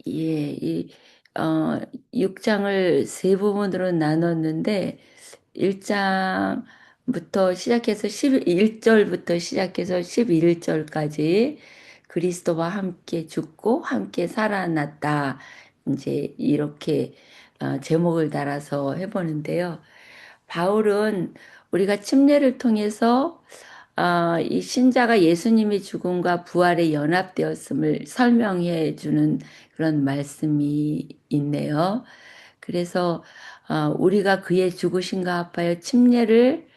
예, 6장을 세 부분으로 나눴는데, 1장부터 시작해서 11절부터 시작해서 11절까지 그리스도와 함께 죽고 함께 살아났다. 이제 이렇게 제목을 달아서 해보는데요. 바울은 우리가 침례를 통해서 이 신자가 예수님의 죽음과 부활에 연합되었음을 설명해 주는 그런 말씀이 있네요. 그래서 우리가 그의 죽으심과 합하여 침례를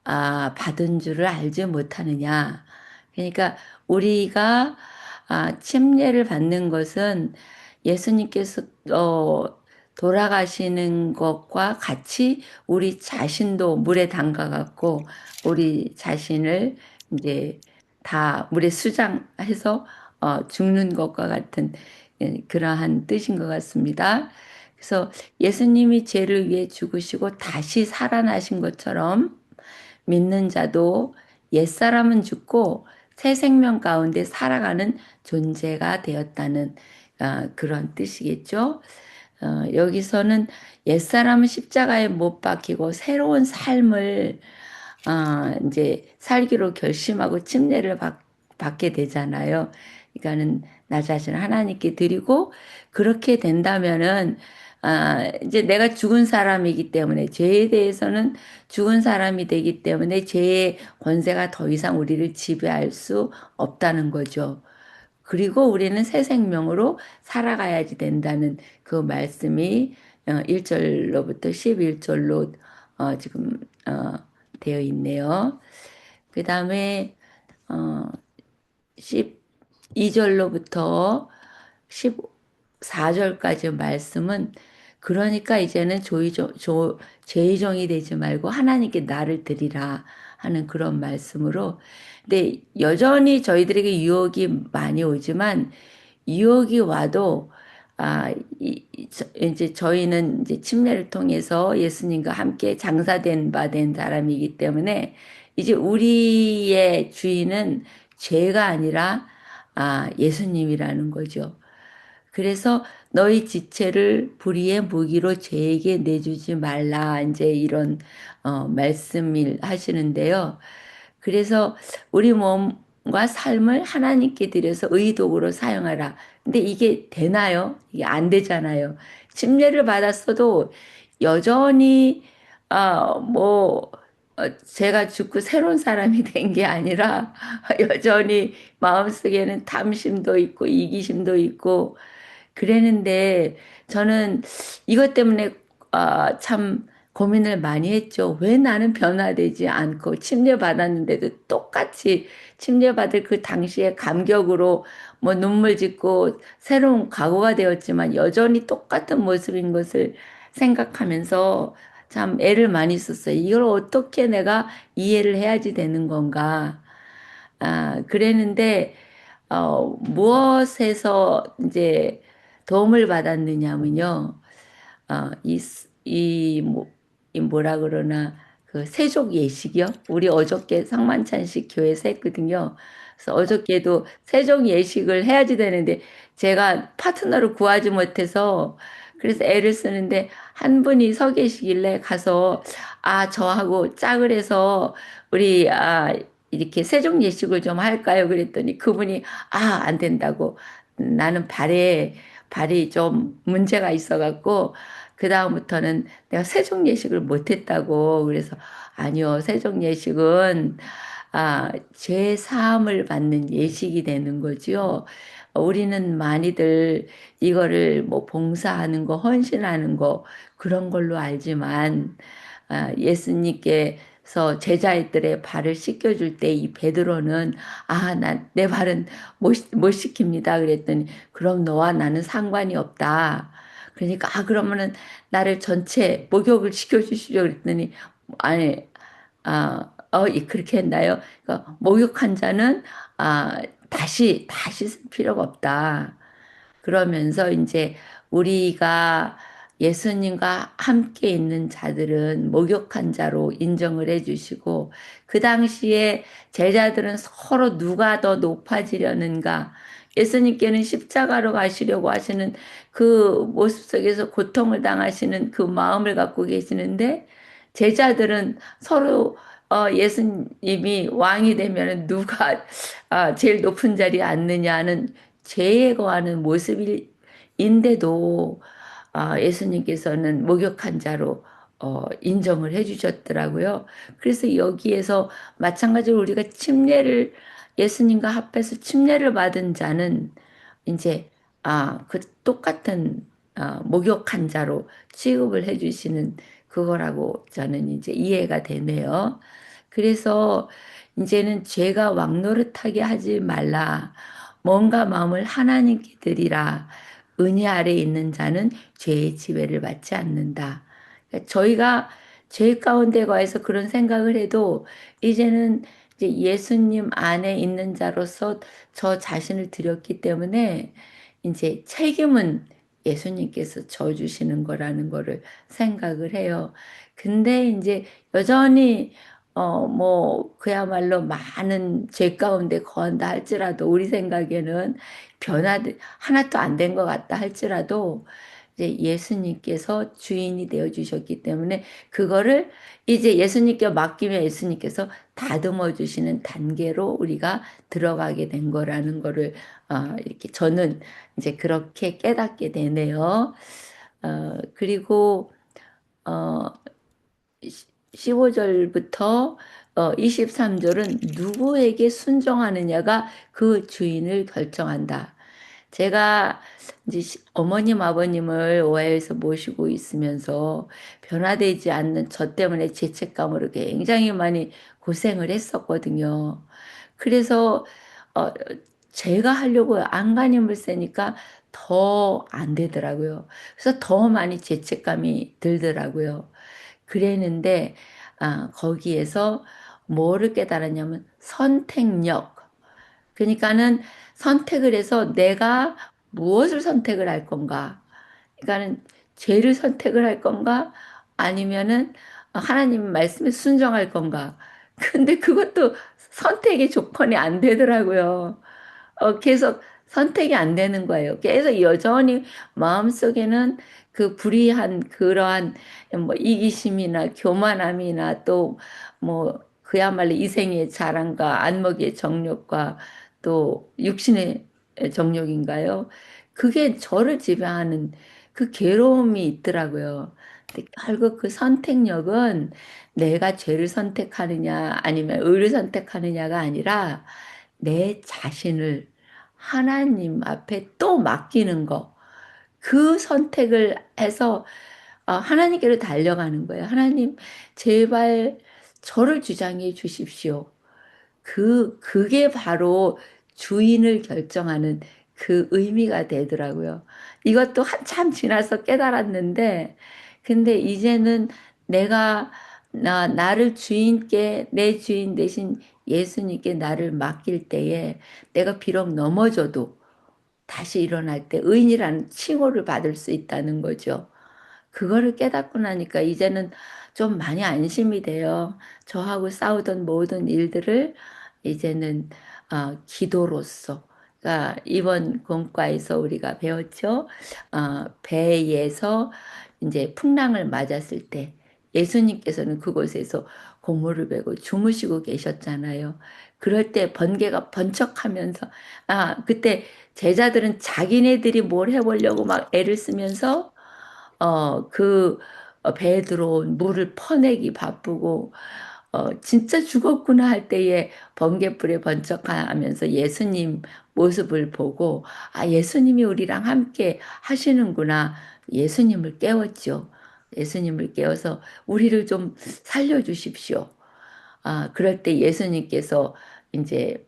받은 줄을 알지 못하느냐. 그러니까 우리가 침례를 받는 것은 예수님께서 돌아가시는 것과 같이 우리 자신도 물에 담가갖고 우리 자신을 이제 다 물에 수장해서 죽는 것과 같은 그러한 뜻인 것 같습니다. 그래서 예수님이 죄를 위해 죽으시고 다시 살아나신 것처럼 믿는 자도 옛사람은 죽고 새 생명 가운데 살아가는 존재가 되었다는 그런 뜻이겠죠. 여기서는 옛사람은 십자가에 못 박히고 새로운 삶을 이제 살기로 결심하고 침례를 받게 되잖아요. 그러니까는 나 자신을 하나님께 드리고 그렇게 된다면은 이제 내가 죽은 사람이기 때문에 죄에 대해서는 죽은 사람이 되기 때문에 죄의 권세가 더 이상 우리를 지배할 수 없다는 거죠. 그리고 우리는 새 생명으로 살아가야지 된다는 그 말씀이 1절로부터 11절로 지금 되어 있네요. 그 다음에 어, 12절로부터 14절까지 말씀은 그러니까 이제는 죄의 종이 되지 말고 하나님께 나를 드리라 하는 그런 말씀으로 근데 여전히 저희들에게 유혹이 많이 오지만 유혹이 와도 이제 저희는 이제 침례를 통해서 예수님과 함께 장사된 바 된 사람이기 때문에 이제 우리의 주인은 죄가 아니라 예수님이라는 거죠. 그래서 너희 지체를 불의의 무기로 죄에게 내주지 말라. 이제 이런 말씀을 하시는데요. 그래서 우리 몸과 삶을 하나님께 드려서 의도적으로 사용하라. 근데 이게 되나요? 이게 안 되잖아요. 침례를 받았어도 여전히 뭐 제가 죽고 새로운 사람이 된 게 아니라 여전히 마음속에는 탐심도 있고 이기심도 있고 그랬는데 저는 이것 때문에 참 고민을 많이 했죠. 왜 나는 변화되지 않고 침례받았는데도 똑같이 침례받을 그 당시의 감격으로 뭐 눈물 짓고 새로운 각오가 되었지만 여전히 똑같은 모습인 것을 생각하면서 참 애를 많이 썼어요. 이걸 어떻게 내가 이해를 해야지 되는 건가. 그랬는데 무엇에서 이제 도움을 받았느냐면요. 이 뭐라 그러나, 그 세족 예식이요? 우리 어저께 상만찬식 교회에서 했거든요. 그래서 어저께도 세족 예식을 해야지 되는데, 제가 파트너를 구하지 못해서, 그래서 애를 쓰는데, 한 분이 서 계시길래 가서, 저하고 짝을 해서, 우리, 이렇게 세족 예식을 좀 할까요? 그랬더니 그분이, 안 된다고. 나는 발이 좀 문제가 있어갖고, 그다음부터는 내가 세종 예식을 못했다고. 그래서 아니요, 세종 예식은 죄 사함을 받는 예식이 되는 거지요. 우리는 많이들 이거를 뭐 봉사하는 거, 헌신하는 거 그런 걸로 알지만 예수님께서 제자들의 발을 씻겨줄 때 이 베드로는 내 발은 못 씻깁니다. 그랬더니 그럼 너와 나는 상관이 없다. 그러니까 그러면은 나를 전체 목욕을 시켜주시죠. 그랬더니 아니 그렇게 했나요? 그러니까 목욕한 자는 다시 쓸 필요가 없다. 그러면서 이제 우리가 예수님과 함께 있는 자들은 목욕한 자로 인정을 해주시고, 그 당시에 제자들은 서로 누가 더 높아지려는가, 예수님께는 십자가로 가시려고 하시는 그 모습 속에서 고통을 당하시는 그 마음을 갖고 계시는데, 제자들은 서로 예수님이 왕이 되면 누가 제일 높은 자리에 앉느냐 하는 죄에 거하는 모습인데도 예수님께서는 목욕한 자로 인정을 해주셨더라고요. 그래서 여기에서 마찬가지로 우리가 침례를 예수님과 합해서 침례를 받은 자는 이제 그 똑같은 목욕한 자로 취급을 해주시는 그거라고 저는 이제 이해가 되네요. 그래서 이제는 죄가 왕노릇하게 하지 말라. 뭔가 마음을 하나님께 드리라. 은혜 아래 있는 자는 죄의 지배를 받지 않는다. 그러니까 저희가 죄 가운데 거해서 그런 생각을 해도 이제는 이제 예수님 안에 있는 자로서 저 자신을 드렸기 때문에 이제 책임은 예수님께서 져주시는 거라는 거를 생각을 해요. 근데 이제 여전히 뭐 그야말로 많은 죄 가운데 거한다 할지라도 우리 생각에는 변화도 하나도 안 된 것 같다 할지라도 이제 예수님께서 주인이 되어 주셨기 때문에 그거를 이제 예수님께 맡기면 예수님께서 다듬어 주시는 단계로 우리가 들어가게 된 거라는 거를 이렇게 저는 이제 그렇게 깨닫게 되네요. 그리고 어, 15절부터 23절은 누구에게 순종하느냐가 그 주인을 결정한다. 제가 이제 어머님, 아버님을 오해해서 모시고 있으면서 변화되지 않는 저 때문에 죄책감으로 굉장히 많이 고생을 했었거든요. 그래서 어, 제가 하려고 안간힘을 쓰니까 더 안 되더라고요. 그래서 더 많이 죄책감이 들더라고요. 그랬는데 거기에서 뭐를 깨달았냐면 선택력. 그러니까는 선택을 해서 내가 무엇을 선택을 할 건가? 그러니까는 죄를 선택을 할 건가? 아니면은 하나님 말씀에 순종할 건가? 근데 그것도 선택의 조건이 안 되더라고요. 계속 선택이 안 되는 거예요. 계속 여전히 마음속에는 그 불의한 그러한 뭐 이기심이나 교만함이나 또 뭐 그야말로 이생의 자랑과 안목의 정욕과 또 육신의 정욕인가요? 그게 저를 지배하는 그 괴로움이 있더라고요. 근데 결국 그 선택력은 내가 죄를 선택하느냐 아니면 의를 선택하느냐가 아니라 내 자신을 하나님 앞에 또 맡기는 거. 그 선택을 해서 하나님께로 달려가는 거예요. 하나님, 제발 저를 주장해 주십시오. 그게 바로 주인을 결정하는 그 의미가 되더라고요. 이것도 한참 지나서 깨달았는데, 근데 이제는 내가 나를 주인께, 내 주인 대신 예수님께 나를 맡길 때에 내가 비록 넘어져도 다시 일어날 때 의인이라는 칭호를 받을 수 있다는 거죠. 그거를 깨닫고 나니까 이제는 좀 많이 안심이 돼요. 저하고 싸우던 모든 일들을 이제는 기도로서, 그러니까 이번 공과에서 우리가 배웠죠. 배에서 이제 풍랑을 맞았을 때 예수님께서는 그곳에서 고무를 베고 주무시고 계셨잖아요. 그럴 때 번개가 번쩍하면서 그때 제자들은 자기네들이 뭘 해보려고 막 애를 쓰면서 그 배에 들어온 물을 퍼내기 바쁘고 진짜 죽었구나 할 때에 번갯불에 번쩍하면서 예수님 모습을 보고 예수님이 우리랑 함께 하시는구나. 예수님을 깨웠죠. 예수님을 깨워서 우리를 좀 살려주십시오. 그럴 때 예수님께서 이제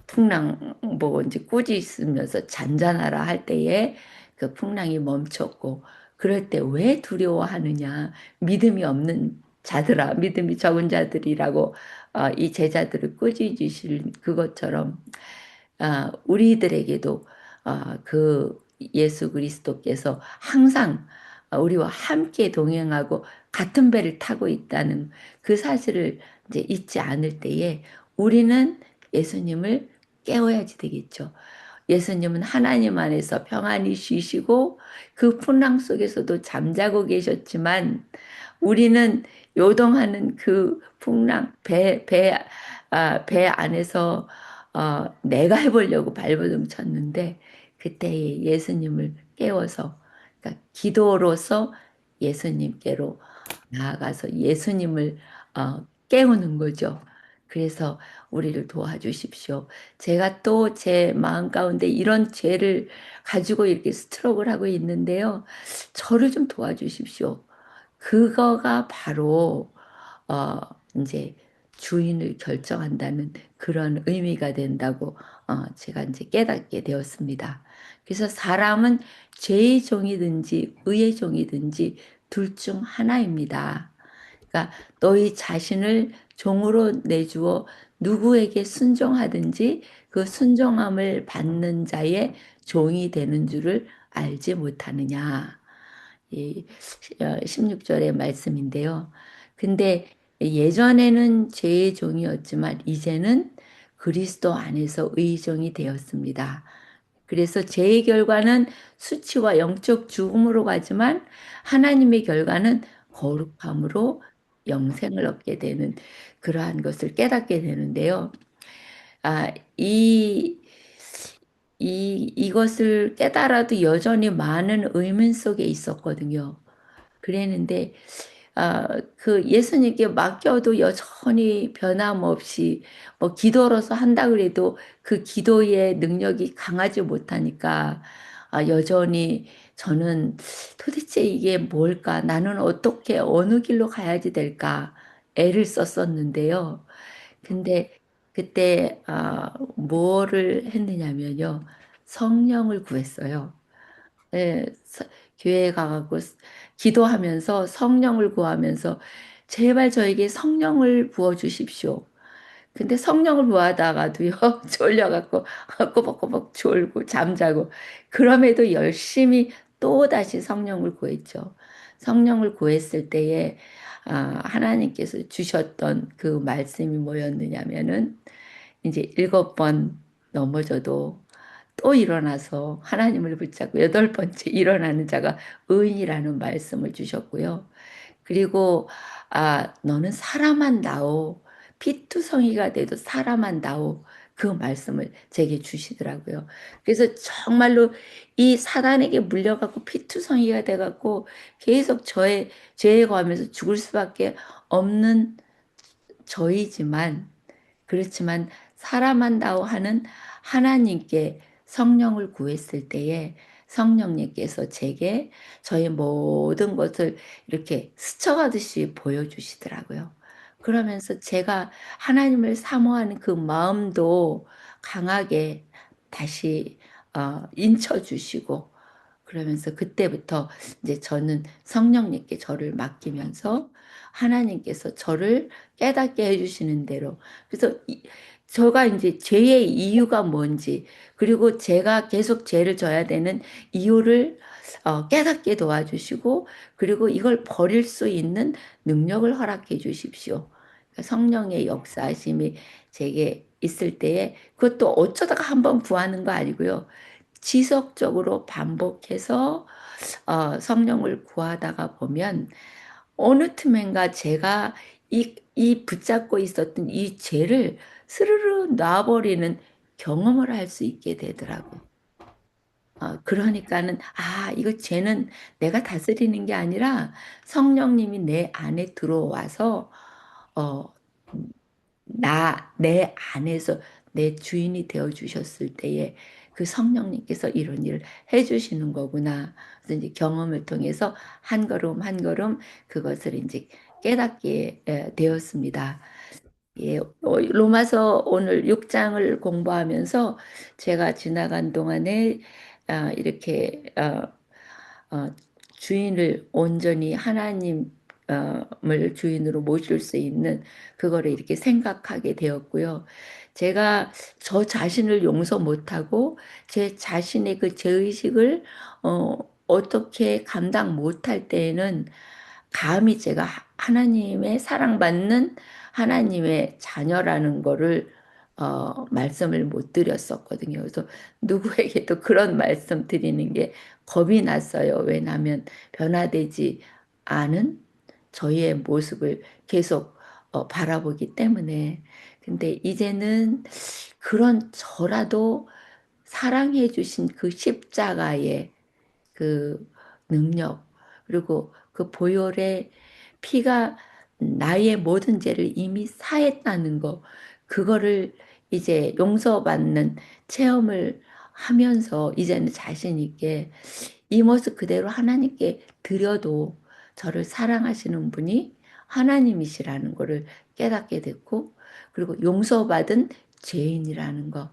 풍랑 보고 이제 꾸짖으면서 잔잔하라 할 때에 그 풍랑이 멈췄고 그럴 때 왜 두려워하느냐 믿음이 없는 자들아 믿음이 적은 자들이라고 이 제자들을 꾸짖으실 그것처럼 우리들에게도 그 예수 그리스도께서 항상 우리와 함께 동행하고 같은 배를 타고 있다는 그 사실을 이제 잊지 않을 때에 우리는 예수님을 깨워야지 되겠죠. 예수님은 하나님 안에서 평안히 쉬시고 그 풍랑 속에서도 잠자고 계셨지만 우리는 요동하는 그 풍랑 배 안에서 내가 해보려고 발버둥 쳤는데 그때에 예수님을 깨워서 그러니까 기도로서 예수님께로 나아가서 예수님을 깨우는 거죠. 그래서 우리를 도와주십시오. 제가 또 제 마음 가운데 이런 죄를 가지고 이렇게 스트럭을 하고 있는데요. 저를 좀 도와주십시오. 그거가 바로 어, 이제 주인을 결정한다는 그런 의미가 된다고 제가 이제 깨닫게 되었습니다. 그래서 사람은 죄의 종이든지 의의 종이든지 둘 중 하나입니다. 그러니까 너희 자신을 종으로 내주어 누구에게 순종하든지 그 순종함을 받는 자의 종이 되는 줄을 알지 못하느냐. 이 16절의 말씀인데요. 근데 예전에는 죄의 종이었지만 이제는 그리스도 안에서 의종이 되었습니다. 그래서 죄의 결과는 수치와 영적 죽음으로 가지만 하나님의 결과는 거룩함으로 영생을 얻게 되는 그러한 것을 깨닫게 되는데요. 아, 이것을 깨달아도 여전히 많은 의문 속에 있었거든요. 그랬는데 그 예수님께 맡겨도 여전히 변함없이 뭐 기도로서 한다 그래도 그 기도의 능력이 강하지 못하니까 여전히 저는 도대체 이게 뭘까? 나는 어떻게 어느 길로 가야지 될까? 애를 썼었는데요. 근데 그때 뭐를 했느냐면요. 성령을 구했어요. 예, 교회에 가고 기도하면서 성령을 구하면서 제발 저에게 성령을 부어 주십시오. 근데 성령을 구하다가도요, 졸려갖고 꼬박꼬박 졸고 잠자고 그럼에도 열심히 또 다시 성령을 구했죠. 성령을 구했을 때에 하나님께서 주셨던 그 말씀이 뭐였느냐면은 이제 7번 넘어져도 또 일어나서 하나님을 붙잡고 8번째 일어나는 자가 의인이라는 말씀을 주셨고요. 그리고 너는 사람한 나오 피투성이가 돼도 사람한 나오 그 말씀을 제게 주시더라고요. 그래서 정말로 이 사단에게 물려갖고 피투성이가 돼갖고 계속 저의 죄에 거하면서 죽을 수밖에 없는 저이지만 그렇지만 사람한다고 하는 하나님께 성령을 구했을 때에 성령님께서 제게 저의 모든 것을 이렇게 스쳐가듯이 보여주시더라고요. 그러면서 제가 하나님을 사모하는 그 마음도 강하게 다시 인쳐주시고 그러면서 그때부터 이제 저는 성령님께 저를 맡기면서 하나님께서 저를 깨닫게 해주시는 대로 그래서 저가 이제 죄의 이유가 뭔지 그리고 제가 계속 죄를 져야 되는 이유를 깨닫게 도와주시고 그리고 이걸 버릴 수 있는 능력을 허락해 주십시오. 그러니까 성령의 역사하심이 제게 있을 때에 그것도 어쩌다가 한번 구하는 거 아니고요. 지속적으로 반복해서 성령을 구하다가 보면 어느 틈엔가 제가 이 붙잡고 있었던 이 죄를 스르르 놔버리는 경험을 할 수 있게 되더라고요. 그러니까는, 이거 죄는 내가 다스리는 게 아니라 성령님이 내 안에 들어와서, 어, 내 안에서 내 주인이 되어 주셨을 때에 그 성령님께서 이런 일을 해 주시는 거구나. 그래서 이제 경험을 통해서 한 걸음 한 걸음 그것을 이제 깨닫게 되었습니다. 예, 로마서 오늘 6장을 공부하면서 제가 지나간 동안에 이렇게 어, 주인을 온전히 하나님을 주인으로 모실 수 있는 그거를 이렇게 생각하게 되었고요. 제가 저 자신을 용서 못하고 제 자신의 그 죄의식을 어떻게 감당 못할 때에는 감히 제가 하나님의 사랑받는 하나님의 자녀라는 거를 말씀을 못 드렸었거든요. 그래서 누구에게도 그런 말씀 드리는 게 겁이 났어요. 왜냐하면 변화되지 않은 저희의 모습을 계속 바라보기 때문에. 근데 이제는 그런 저라도 사랑해 주신 그 십자가의 그 능력, 그리고 그 보혈의 피가 나의 모든 죄를 이미 사했다는 거, 그거를 이제 용서받는 체험을 하면서 이제는 자신 있게 이 모습 그대로 하나님께 드려도 저를 사랑하시는 분이 하나님이시라는 거를 깨닫게 됐고, 그리고 용서받은 죄인이라는 거,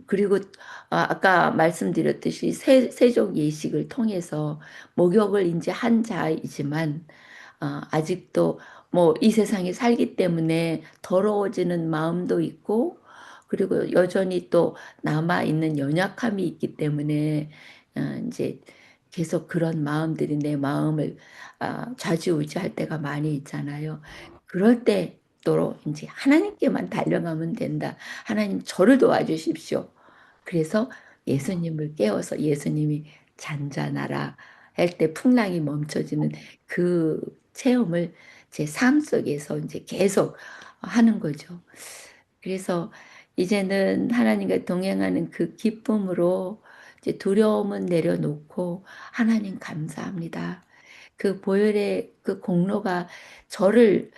그리고 아까 말씀드렸듯이 세족 예식을 통해서 목욕을 이제 한 자이지만 아직도 뭐 이 세상에 살기 때문에 더러워지는 마음도 있고 그리고 여전히 또 남아 있는 연약함이 있기 때문에 이제 계속 그런 마음들이 내 마음을 좌지우지할 때가 많이 있잖아요. 그럴 때 또 이제 하나님께만 달려가면 된다. 하나님 저를 도와주십시오. 그래서 예수님을 깨워서 예수님이 잔잔하라 할 때 풍랑이 멈춰지는 그 체험을 제 삶 속에서 이제 계속 하는 거죠. 그래서 이제는 하나님과 동행하는 그 기쁨으로 이제 두려움은 내려놓고 하나님 감사합니다. 그 보혈의 그 공로가 저를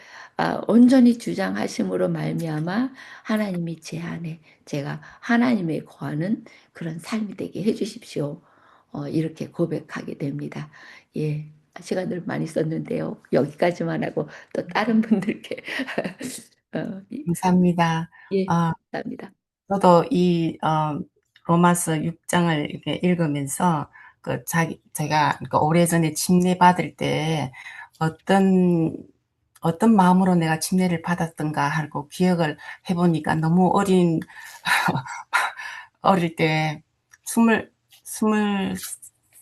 온전히 주장하심으로 말미암아 하나님이 제 안에 제가 하나님의 거하는 그런 삶이 되게 해주십시오. 이렇게 고백하게 됩니다. 예, 시간을 많이 썼는데요. 여기까지만 하고 또 다른 분들께 감사합니다. 예, 아, 감사합니다. 저도 로마서 6장을 이렇게 읽으면서 제가 그 오래전에 침례 받을 때 어떤 어떤 마음으로 내가 침례를 받았던가 하고 기억을 해보니까 너무 어릴 때 스물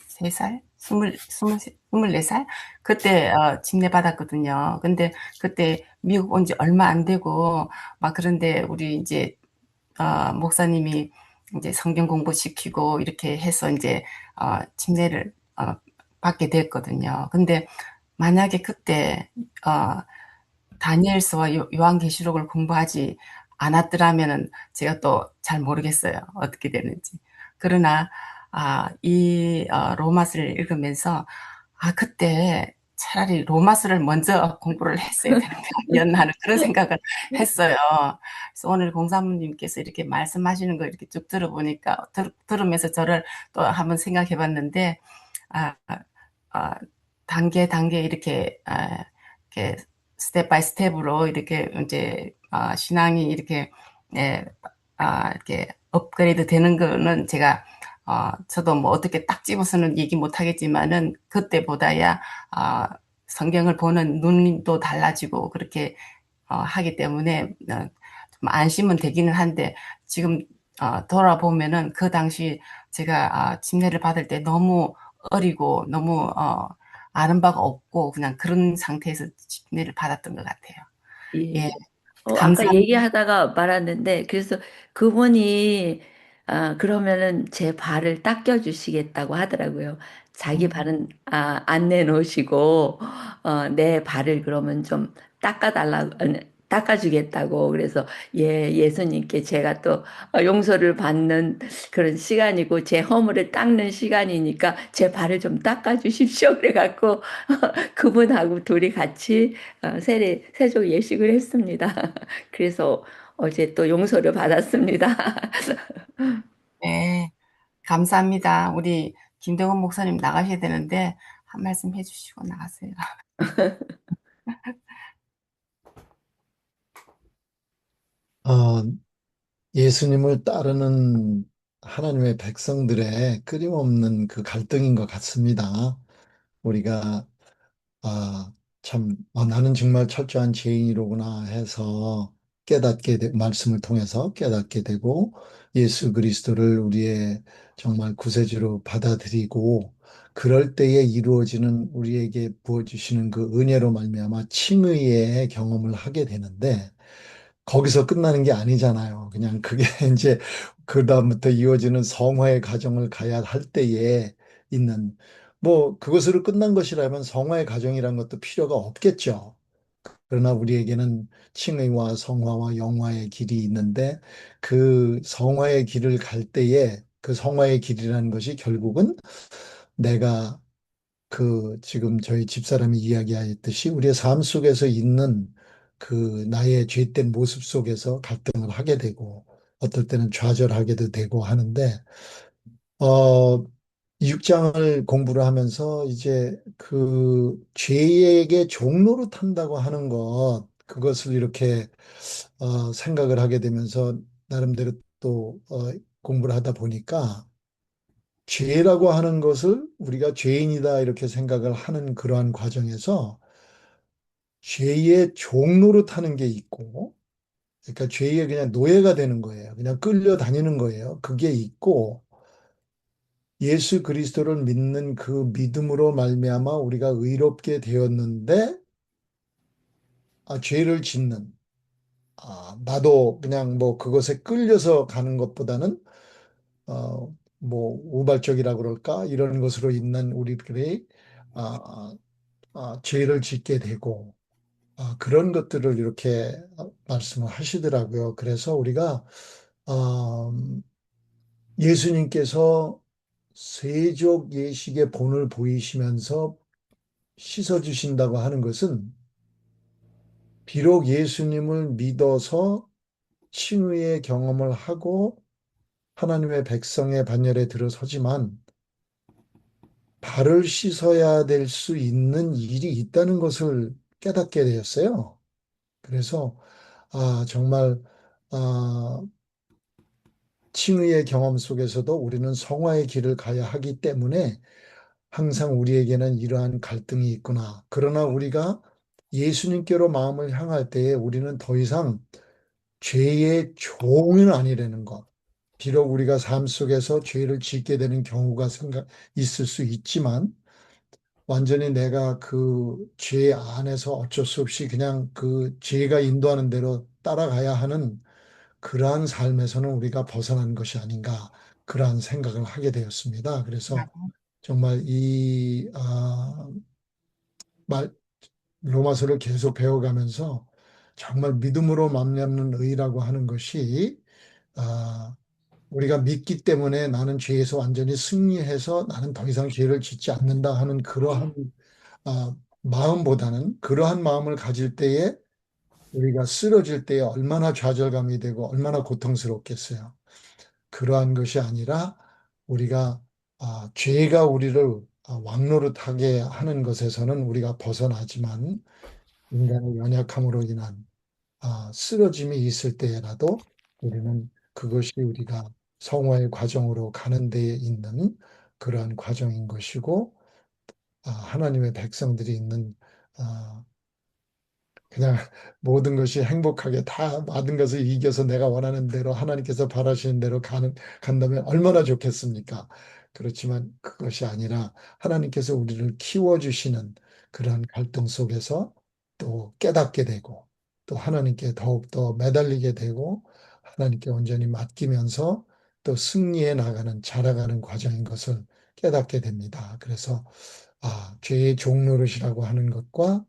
세 살, 스물네 살 그때 침례 받았거든요. 근데 그때 미국 온 지 얼마 안 되고 막 그런데 우리 이제 목사님이 이제 성경 공부시키고 이렇게 해서 이제 침례를 받게 됐거든요. 근데 만약에 그때 다니엘서와 요한계시록을 공부하지 않았더라면은 제가 또 잘 모르겠어요. 어떻게 되는지. 그러나 이 로마서를 읽으면서 그때 차라리 로마서를 먼저 공부를 했어야 되는 거 아니었나 하는 그런 생각을 했어요. 그래서 오늘 공사모님께서 이렇게 말씀하시는 거 이렇게 쭉 들어보니까 들으면서 저를 또 한번 생각해 봤는데 아, 아, 단계 이렇게 스텝 바이 스텝으로 이렇게 이제 신앙이 이렇게 예, 이렇게 업그레이드 되는 거는 제가 저도 뭐 어떻게 딱 집어서는 얘기 못 하겠지만은 그때보다야 성경을 보는 눈도 달라지고 그렇게 하기 때문에 좀 안심은 되기는 한데 지금 돌아보면은 그 당시 제가 침례를 받을 때 너무 어리고 너무 아는 바가 없고 그냥 그런 상태에서 침례를 받았던 것 같아요. 예, 예. 아까 감사합니다. 얘기하다가 말았는데, 그래서 그분이, 그러면은 제 발을 닦여 주시겠다고 하더라고요. 자기 발은, 안 내놓으시고, 내 발을 그러면 좀 닦아달라고, 닦아주겠다고. 그래서, 예, 예수님께 제가 또 용서를 받는 그런 시간이고, 제 허물을 닦는 시간이니까 제 발을 좀 닦아주십시오. 그래갖고, 그분하고 둘이 같이 세족 예식을 했습니다. 그래서 어제 또 용서를 받았습니다. 네, 감사합니다. 우리 김대원 목사님 나가셔야 되는데 한 말씀 해주시고 나가세요. 어, 예수님을 따르는 하나님의 백성들의 끊임없는 그 갈등인 것 같습니다. 우리가 참 나는 정말 철저한 죄인이로구나 해서 말씀을 통해서 깨닫게 되고 예수 그리스도를 우리의 정말 구세주로 받아들이고 그럴 때에 이루어지는 우리에게 부어주시는 그 은혜로 말미암아 칭의의 경험을 하게 되는데 거기서 끝나는 게 아니잖아요. 그냥 그게 이제 그다음부터 이어지는 성화의 과정을 가야 할 때에 있는 뭐 그것으로 끝난 것이라면 성화의 과정이란 것도 필요가 없겠죠. 그러나 우리에게는 칭의와 성화와 영화의 길이 있는데 그 성화의 길을 갈 때에 그 성화의 길이라는 것이 결국은 내가 그 지금 저희 집사람이 이야기하였듯이 우리의 삶 속에서 있는 그 나의 죄된 모습 속에서 갈등을 하게 되고 어떨 때는 좌절하게도 되고 하는데 어 6장을 공부를 하면서 이제 그 죄에게 종로로 탄다고 하는 것 그것을 이렇게 생각을 하게 되면서 나름대로 또 공부를 하다 보니까 죄라고 하는 것을 우리가 죄인이다 이렇게 생각을 하는 그러한 과정에서 죄의 종로로 타는 게 있고, 그러니까 죄의 그냥 노예가 되는 거예요. 그냥 끌려다니는 거예요. 그게 있고, 예수 그리스도를 믿는 그 믿음으로 말미암아 우리가 의롭게 되었는데, 죄를 짓는, 나도 그냥 뭐 그것에 끌려서 가는 것보다는, 뭐 우발적이라 그럴까? 이런 것으로 있는 우리들의, 아, 죄를 짓게 되고, 그런 것들을 이렇게 말씀을 하시더라고요. 그래서 우리가 예수님께서 세족 예식의 본을 보이시면서 씻어주신다고 하는 것은 비록 예수님을 믿어서 칭의의 경험을 하고 하나님의 백성의 반열에 들어서지만 발을 씻어야 될 수 있는 일이 있다는 것을 깨닫게 되었어요. 그래서 정말 아, 칭의의 경험 속에서도 우리는 성화의 길을 가야 하기 때문에 항상 우리에게는 이러한 갈등이 있구나. 그러나 우리가 예수님께로 마음을 향할 때에 우리는 더 이상 죄의 종은 아니라는 것. 비록 우리가 삶 속에서 죄를 짓게 되는 경우가 있을 수 있지만 완전히 내가 그 죄 안에서 어쩔 수 없이 그냥 그 죄가 인도하는 대로 따라가야 하는 그러한 삶에서는 우리가 벗어난 것이 아닌가 그러한 생각을 하게 되었습니다. 그래서 정말 말, 로마서를 계속 배워가면서 정말 믿음으로 말미암는 의라고 하는 것이 아, 우리가 믿기 때문에 나는 죄에서 완전히 승리해서 나는 더 이상 죄를 짓지 않는다 하는 그러한 마음보다는 그러한 마음을 가질 때에 우리가 쓰러질 때에 얼마나 좌절감이 되고 얼마나 고통스럽겠어요. 그러한 것이 아니라 우리가 죄가 우리를 왕노릇하게 하는 것에서는 우리가 벗어나지만 인간의 연약함으로 인한 쓰러짐이 있을 때라도 우리는 그것이 우리가 성화의 과정으로 가는 데에 있는 그러한 과정인 것이고 하나님의 백성들이 있는 아, 그냥 모든 것이 행복하게 다 모든 것을 이겨서 내가 원하는 대로 하나님께서 바라시는 대로 간다면 얼마나 좋겠습니까? 그렇지만 그것이 아니라 하나님께서 우리를 키워주시는 그런 갈등 속에서 또 깨닫게 되고 또 하나님께 더욱더 매달리게 되고 하나님께 온전히 맡기면서 또 승리해 나가는 자라가는 과정인 것을 깨닫게 됩니다. 그래서 죄의 종노릇이라고 하는 것과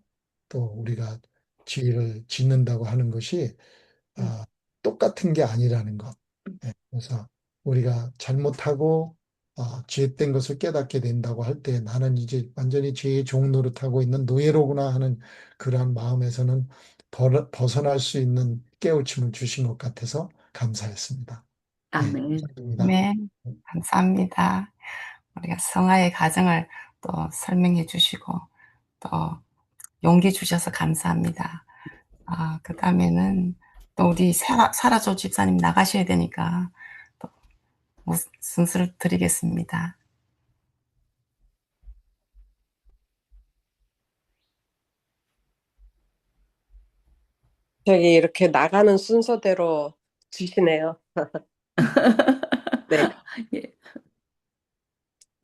또 우리가 죄를 짓는다고 하는 것이 아, 똑같은 게 아니라는 것. 그래서 우리가 잘못하고 죄된 것을 깨닫게 된다고 할 때 나는 이제 완전히 죄의 종 노릇하고 있는 노예로구나 하는 그러한 마음에서는 벗어날 수 있는 깨우침을 주신 것 같아서 감사했습니다. 예, 아멘. 감사합니다. 네, 감사합니다. 우리가 성화의 과정을 또 설명해 주시고 또 용기 주셔서 감사합니다. 그 다음에는 또 우리 사라조 집사님 나가셔야 되니까 또 순서를 드리겠습니다. 저기 이렇게 나가는 순서대로 주시네요. 네. 예.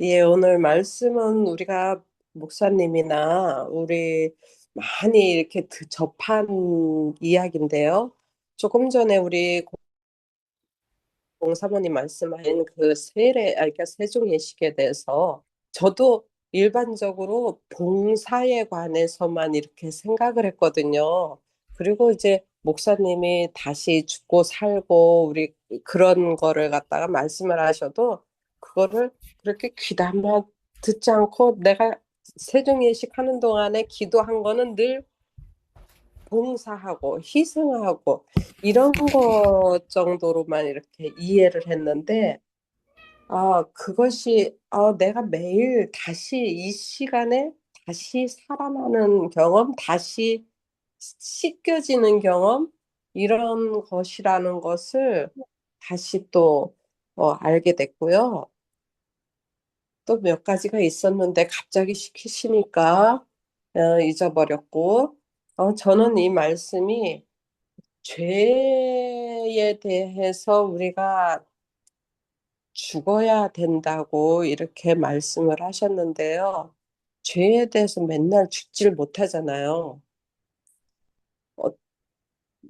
예, 오늘 말씀은 우리가 목사님이나 우리 많이 이렇게 접한 이야기인데요. 조금 전에 우리 공사모님 말씀하신 그 그러니까 세종 예식에 대해서 저도 일반적으로 봉사에 관해서만 이렇게 생각을 했거든요. 그리고 이제 목사님이 다시 죽고 살고 우리 그런 거를 갖다가 말씀을 하셔도 그거를 그렇게 귀담아 듣지 않고 내가 세종 예식 하는 동안에 기도한 거는 늘 봉사하고 희생하고 이런 것 정도로만 이렇게 이해를 했는데 그것이 내가 매일 다시 이 시간에 다시 살아나는 경험, 다시 씻겨지는 경험 이런 것이라는 것을 다시 또 알게 됐고요. 또 몇 가지가 있었는데 갑자기 시키시니까 잊어버렸고 저는 이 말씀이 죄에 대해서 우리가 죽어야 된다고 이렇게 말씀을 하셨는데요. 죄에 대해서 맨날 죽질 못하잖아요. 어,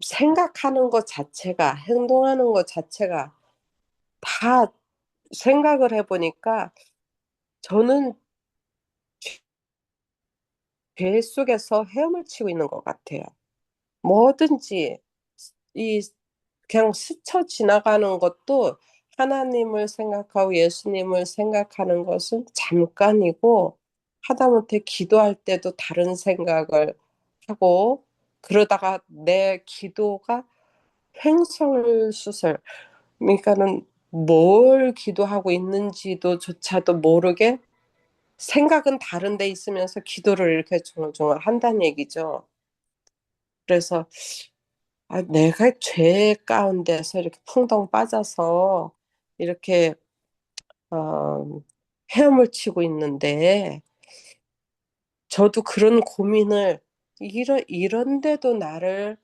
생각하는 것 자체가, 행동하는 것 자체가 다 생각을 해보니까 저는 죄 속에서 헤엄을 치고 있는 것 같아요. 뭐든지 이 그냥 스쳐 지나가는 것도 하나님을 생각하고 예수님을 생각하는 것은 잠깐이고 하다못해 기도할 때도 다른 생각을 하고 그러다가 내 기도가 횡설수설 그러니까는 뭘 기도하고 있는지도 조차도 모르게 생각은 다른 데 있으면서 기도를 이렇게 중얼중얼 한다는 얘기죠. 그래서 내가 죄 가운데서 이렇게 풍덩 빠져서 이렇게 어, 헤엄을 치고 있는데 저도 그런 고민을 이런데도 나를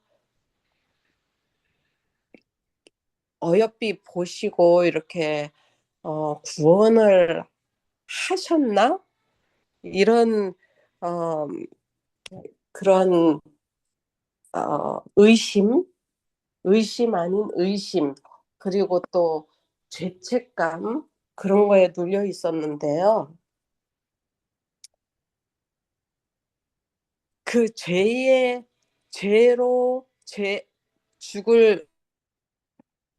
어여삐 보시고 이렇게 구원을 하셨나? 이런 어, 그런 의심 아닌 의심, 그리고 또 죄책감 그런 거에 눌려 있었는데요. 그 죄로 죽을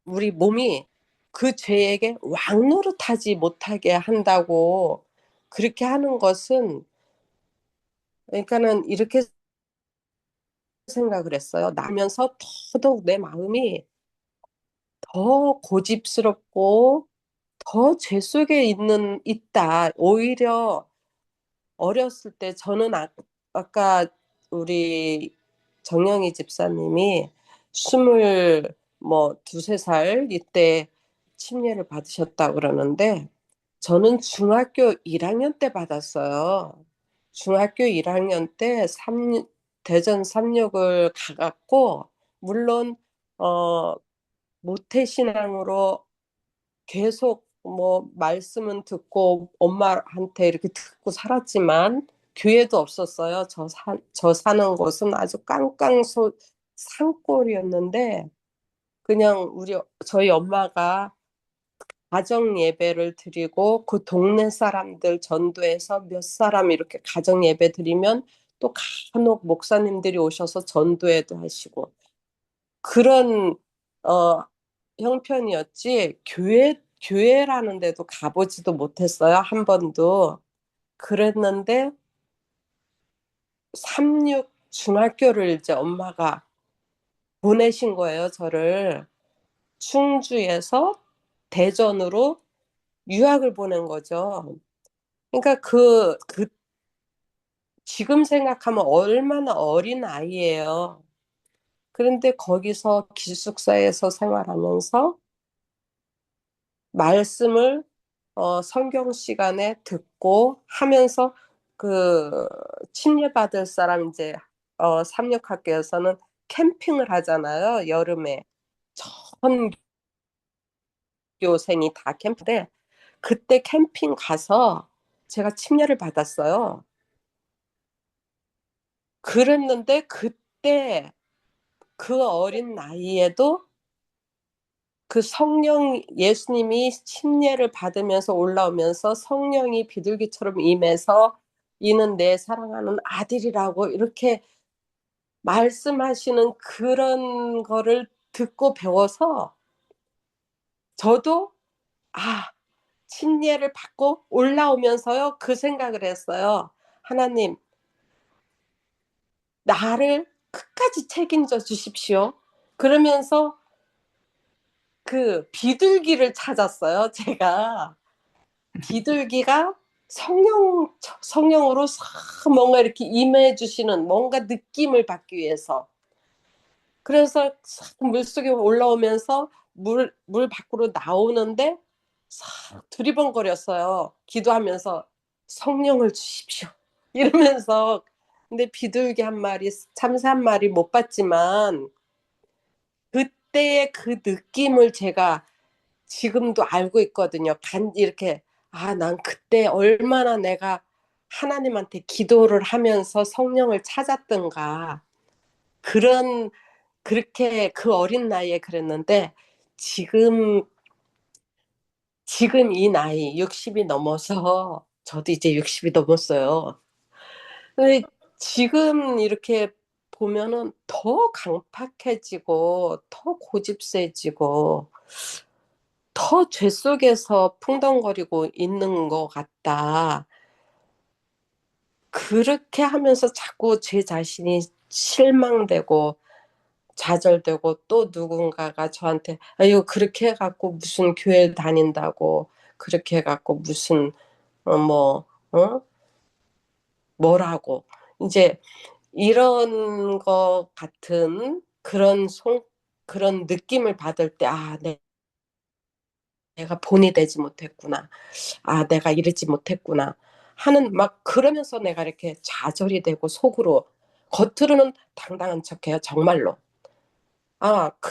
우리 몸이 그 죄에게 왕노릇하지 못하게 한다고 그렇게 하는 것은 그러니까는 이렇게 생각을 했어요. 나면서 더더욱 내 마음이 더 고집스럽고 더 죄 속에 있다. 오히려 어렸을 때 저는 아까 우리 정영희 집사님이 스물 뭐 두세 살 이때 침례를 받으셨다 그러는데 저는 중학교 1학년 때 받았어요. 중학교 1학년 때 대전 삼육을 가갖고 물론 어 모태신앙으로 계속 뭐 말씀은 듣고 엄마한테 이렇게 듣고 살았지만 교회도 없었어요. 저 사는 곳은 아주 산골이었는데 그냥 저희 엄마가 가정 예배를 드리고 그 동네 사람들 전도해서 몇 사람 이렇게 가정 예배 드리면 또 간혹 목사님들이 오셔서 전도회도 하시고 그런 어, 형편이었지 교회라는 데도 가보지도 못했어요. 한 번도. 그랬는데 삼육 중학교를 이제 엄마가 보내신 거예요. 저를 충주에서 대전으로 유학을 보낸 거죠. 그러니까 지금 생각하면 얼마나 어린 아이예요. 그런데 거기서 기숙사에서 생활하면서 말씀을 성경 시간에 듣고 하면서 그 침례받을 사람 이제 삼육학교에서는 캠핑을 하잖아요. 여름에 전 교생이 다 캠프인데 그때 캠핑 가서 제가 침례를 받았어요. 그랬는데 그때 그 어린 나이에도 그 성령 예수님이 침례를 받으면서 올라오면서 성령이 비둘기처럼 임해서 이는 내 사랑하는 아들이라고 이렇게 말씀하시는 그런 거를 듣고 배워서 저도 침례를 받고 올라오면서요 그 생각을 했어요. 하나님, 나를 끝까지 책임져 주십시오. 그러면서 그 비둘기를 찾았어요. 제가 비둘기가 성령으로 뭔가 이렇게 임해 주시는 뭔가 느낌을 받기 위해서. 그래서 물속에 올라오면서 물 밖으로 나오는데 두리번거렸어요. 기도하면서 성령을 주십시오. 이러면서 근데 비둘기 한 마리, 참새 한 마리 못 봤지만 그때의 그 느낌을 제가 지금도 알고 있거든요. 이렇게 난 그때 얼마나 내가 하나님한테 기도를 하면서 성령을 찾았던가. 그렇게 그 어린 나이에 그랬는데 지금 이 나이 60이 넘어서 저도 이제 60이 넘었어요. 근데 지금 이렇게 보면은 더 강팍해지고 더 고집세지고 더 죄 속에서 풍덩거리고 있는 것 같다. 그렇게 하면서 자꾸 제 자신이 실망되고 좌절되고 또 누군가가 저한테 아유 그렇게 해갖고 무슨 교회 다닌다고 그렇게 해갖고 무슨 뭐 뭐라고 이제 이런 거 같은 그런 느낌을 받을 때 내가 본이 되지 못했구나. 내가 이러지 못했구나. 하는 막 그러면서 내가 이렇게 좌절이 되고 속으로 겉으로는 당당한 척해요. 정말로.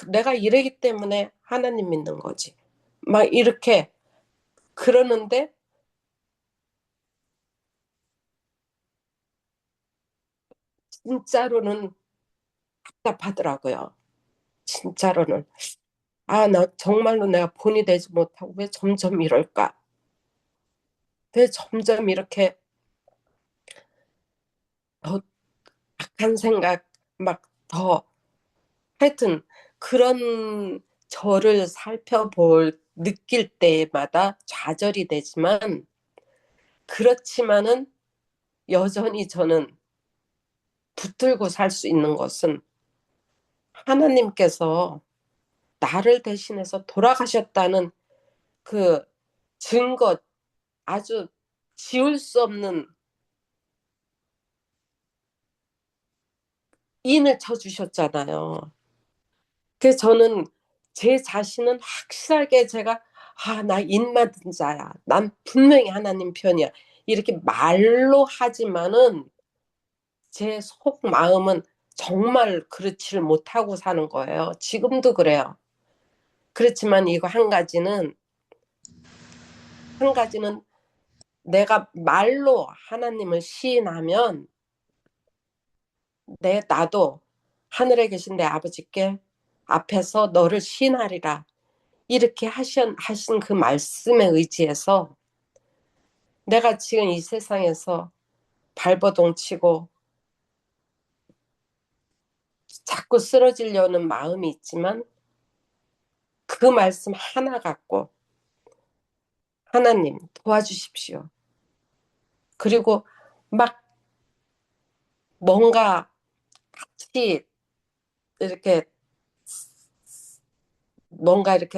내가 이러기 때문에 하나님 믿는 거지. 막 이렇게 그러는데 진짜로는 답답하더라고요. 진짜로는. 나 정말로 내가 본이 되지 못하고 왜 점점 이럴까? 왜 점점 이렇게 더 악한 생각 막 더 하여튼 그런 저를 느낄 때마다 좌절이 되지만 그렇지만은 여전히 저는 붙들고 살 수 있는 것은 하나님께서 나를 대신해서 돌아가셨다는 그 증거 아주 지울 수 없는 인을 쳐주셨잖아요. 그래서 저는 제 자신은 확실하게 제가 나 인 맞은 자야. 난 분명히 하나님 편이야. 이렇게 말로 하지만은 제 속 마음은 정말 그렇지를 못하고 사는 거예요. 지금도 그래요. 그렇지만 이거 한 가지는 내가 말로 하나님을 시인하면 나도 하늘에 계신 내 아버지께 앞에서 너를 시인하리라. 이렇게 하신 그 말씀에 의지해서 내가 지금 이 세상에서 발버둥 치고 자꾸 쓰러지려는 마음이 있지만 그 말씀 하나 갖고 하나님 도와주십시오. 그리고 막 뭔가 같이 이렇게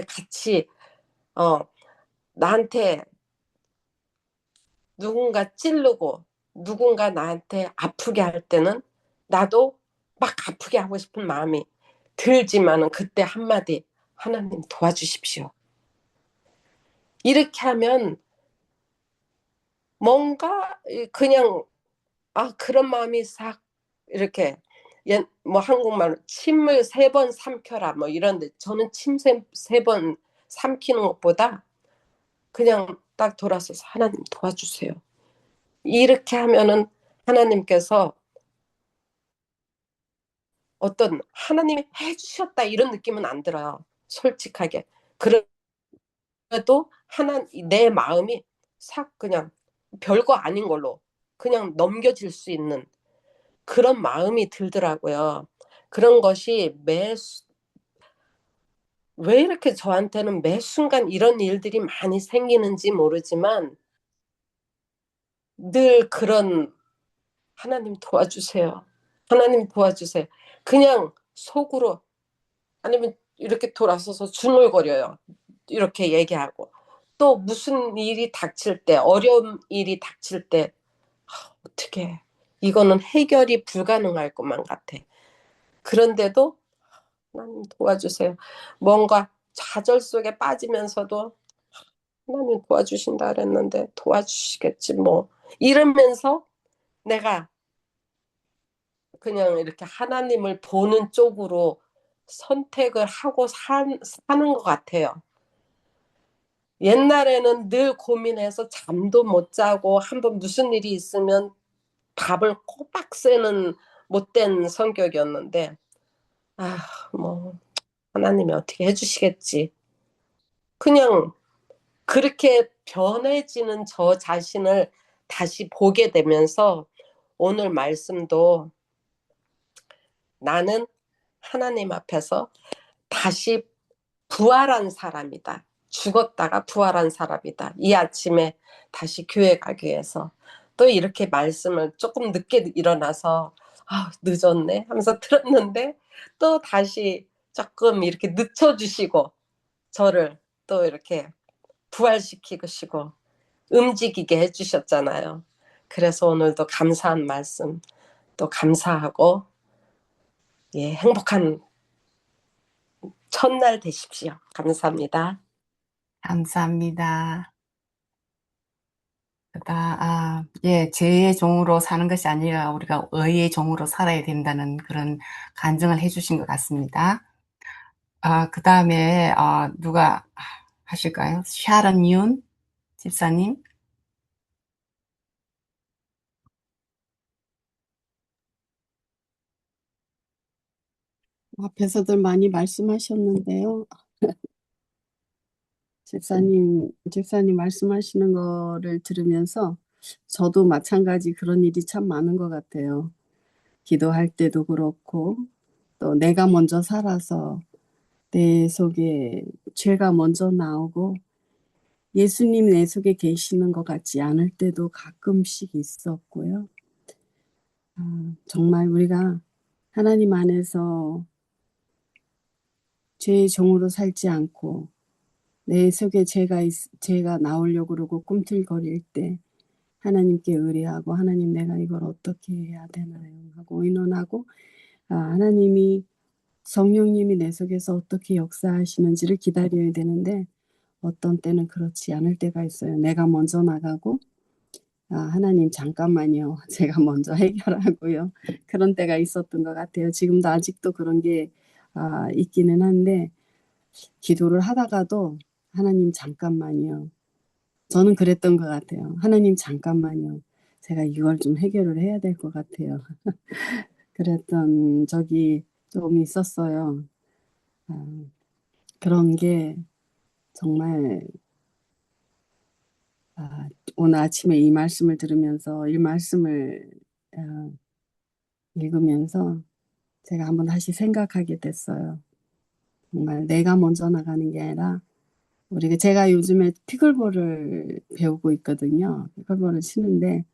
같이 나한테 누군가 찌르고 누군가 나한테 아프게 할 때는 나도 막 아프게 하고 싶은 마음이 들지만은 그때 한마디 하나님 도와주십시오. 이렇게 하면 뭔가 그냥 그런 마음이 싹 이렇게 뭐 한국말로 침을 3번 삼켜라 뭐 이런데 저는 침 3번 삼키는 것보다 그냥 딱 돌아서서 하나님 도와주세요. 이렇게 하면은 하나님께서 어떤 하나님이 해주셨다 이런 느낌은 안 들어요. 솔직하게. 그래도 내 마음이 싹 그냥 별거 아닌 걸로 그냥 넘겨질 수 있는 그런 마음이 들더라고요. 그런 것이 왜 이렇게 저한테는 매 순간 이런 일들이 많이 생기는지 모르지만 늘 그런 하나님 도와주세요. 하나님 도와주세요. 그냥 속으로 아니면 이렇게 돌아서서 중얼거려요. 이렇게 얘기하고. 또 무슨 일이 닥칠 때, 어려운 일이 닥칠 때, 어떻게, 이거는 해결이 불가능할 것만 같아. 그런데도 하나님 도와주세요. 뭔가 좌절 속에 빠지면서도 하나님 도와주신다 그랬는데 도와주시겠지 뭐. 이러면서 내가 그냥 이렇게 하나님을 보는 쪽으로 선택을 하고 사는 것 같아요. 옛날에는 늘 고민해서 잠도 못 자고 한번 무슨 일이 있으면 밥을 꼬박 새는 못된 성격이었는데 뭐 하나님이 어떻게 해주시겠지. 그냥 그렇게 변해지는 저 자신을 다시 보게 되면서 오늘 말씀도 나는 하나님 앞에서 다시 부활한 사람이다. 죽었다가 부활한 사람이다. 이 아침에 다시 교회 가기 위해서 또 이렇게 말씀을 조금 늦게 일어나서 늦었네 하면서 들었는데 또 다시 조금 이렇게 늦춰주시고 저를 또 이렇게 부활시키시고 움직이게 해주셨잖아요. 그래서 오늘도 감사한 말씀 또 감사하고 행복한 첫날 되십시오. 감사합니다. 감사합니다. 예, 죄의 종으로 사는 것이 아니라 우리가 의의 종으로 살아야 된다는 그런 간증을 해주신 것 같습니다. 그 다음에, 누가 하실까요? 샤론 윤 집사님. 앞에서들 많이 말씀하셨는데요. 집사님 말씀하시는 거를 들으면서 저도 마찬가지 그런 일이 참 많은 것 같아요. 기도할 때도 그렇고 또 내가 먼저 살아서 내 속에 죄가 먼저 나오고 예수님 내 속에 계시는 것 같지 않을 때도 가끔씩 있었고요. 정말 우리가 하나님 안에서 죄의 종으로 살지 않고 내 속에 죄가 나오려고 그러고 꿈틀거릴 때 하나님께 의뢰하고 하나님 내가 이걸 어떻게 해야 되나요? 하고 의논하고 하나님이 성령님이 내 속에서 어떻게 역사하시는지를 기다려야 되는데 어떤 때는 그렇지 않을 때가 있어요. 내가 먼저 나가고 하나님 잠깐만요. 제가 먼저 해결하고요. 그런 때가 있었던 것 같아요. 지금도 아직도 그런 게 있기는 한데 기도를 하다가도 하나님 잠깐만요. 저는 그랬던 것 같아요. 하나님 잠깐만요. 제가 이걸 좀 해결을 해야 될 것 같아요. 그랬던 적이 좀 있었어요. 그런 게 정말 오늘 아침에 이 말씀을 들으면서 이 말씀을 읽으면서 제가 한번 다시 생각하게 됐어요. 정말 내가 먼저 나가는 게 아니라 제가 요즘에 피클볼을 배우고 있거든요. 피클볼을 치는데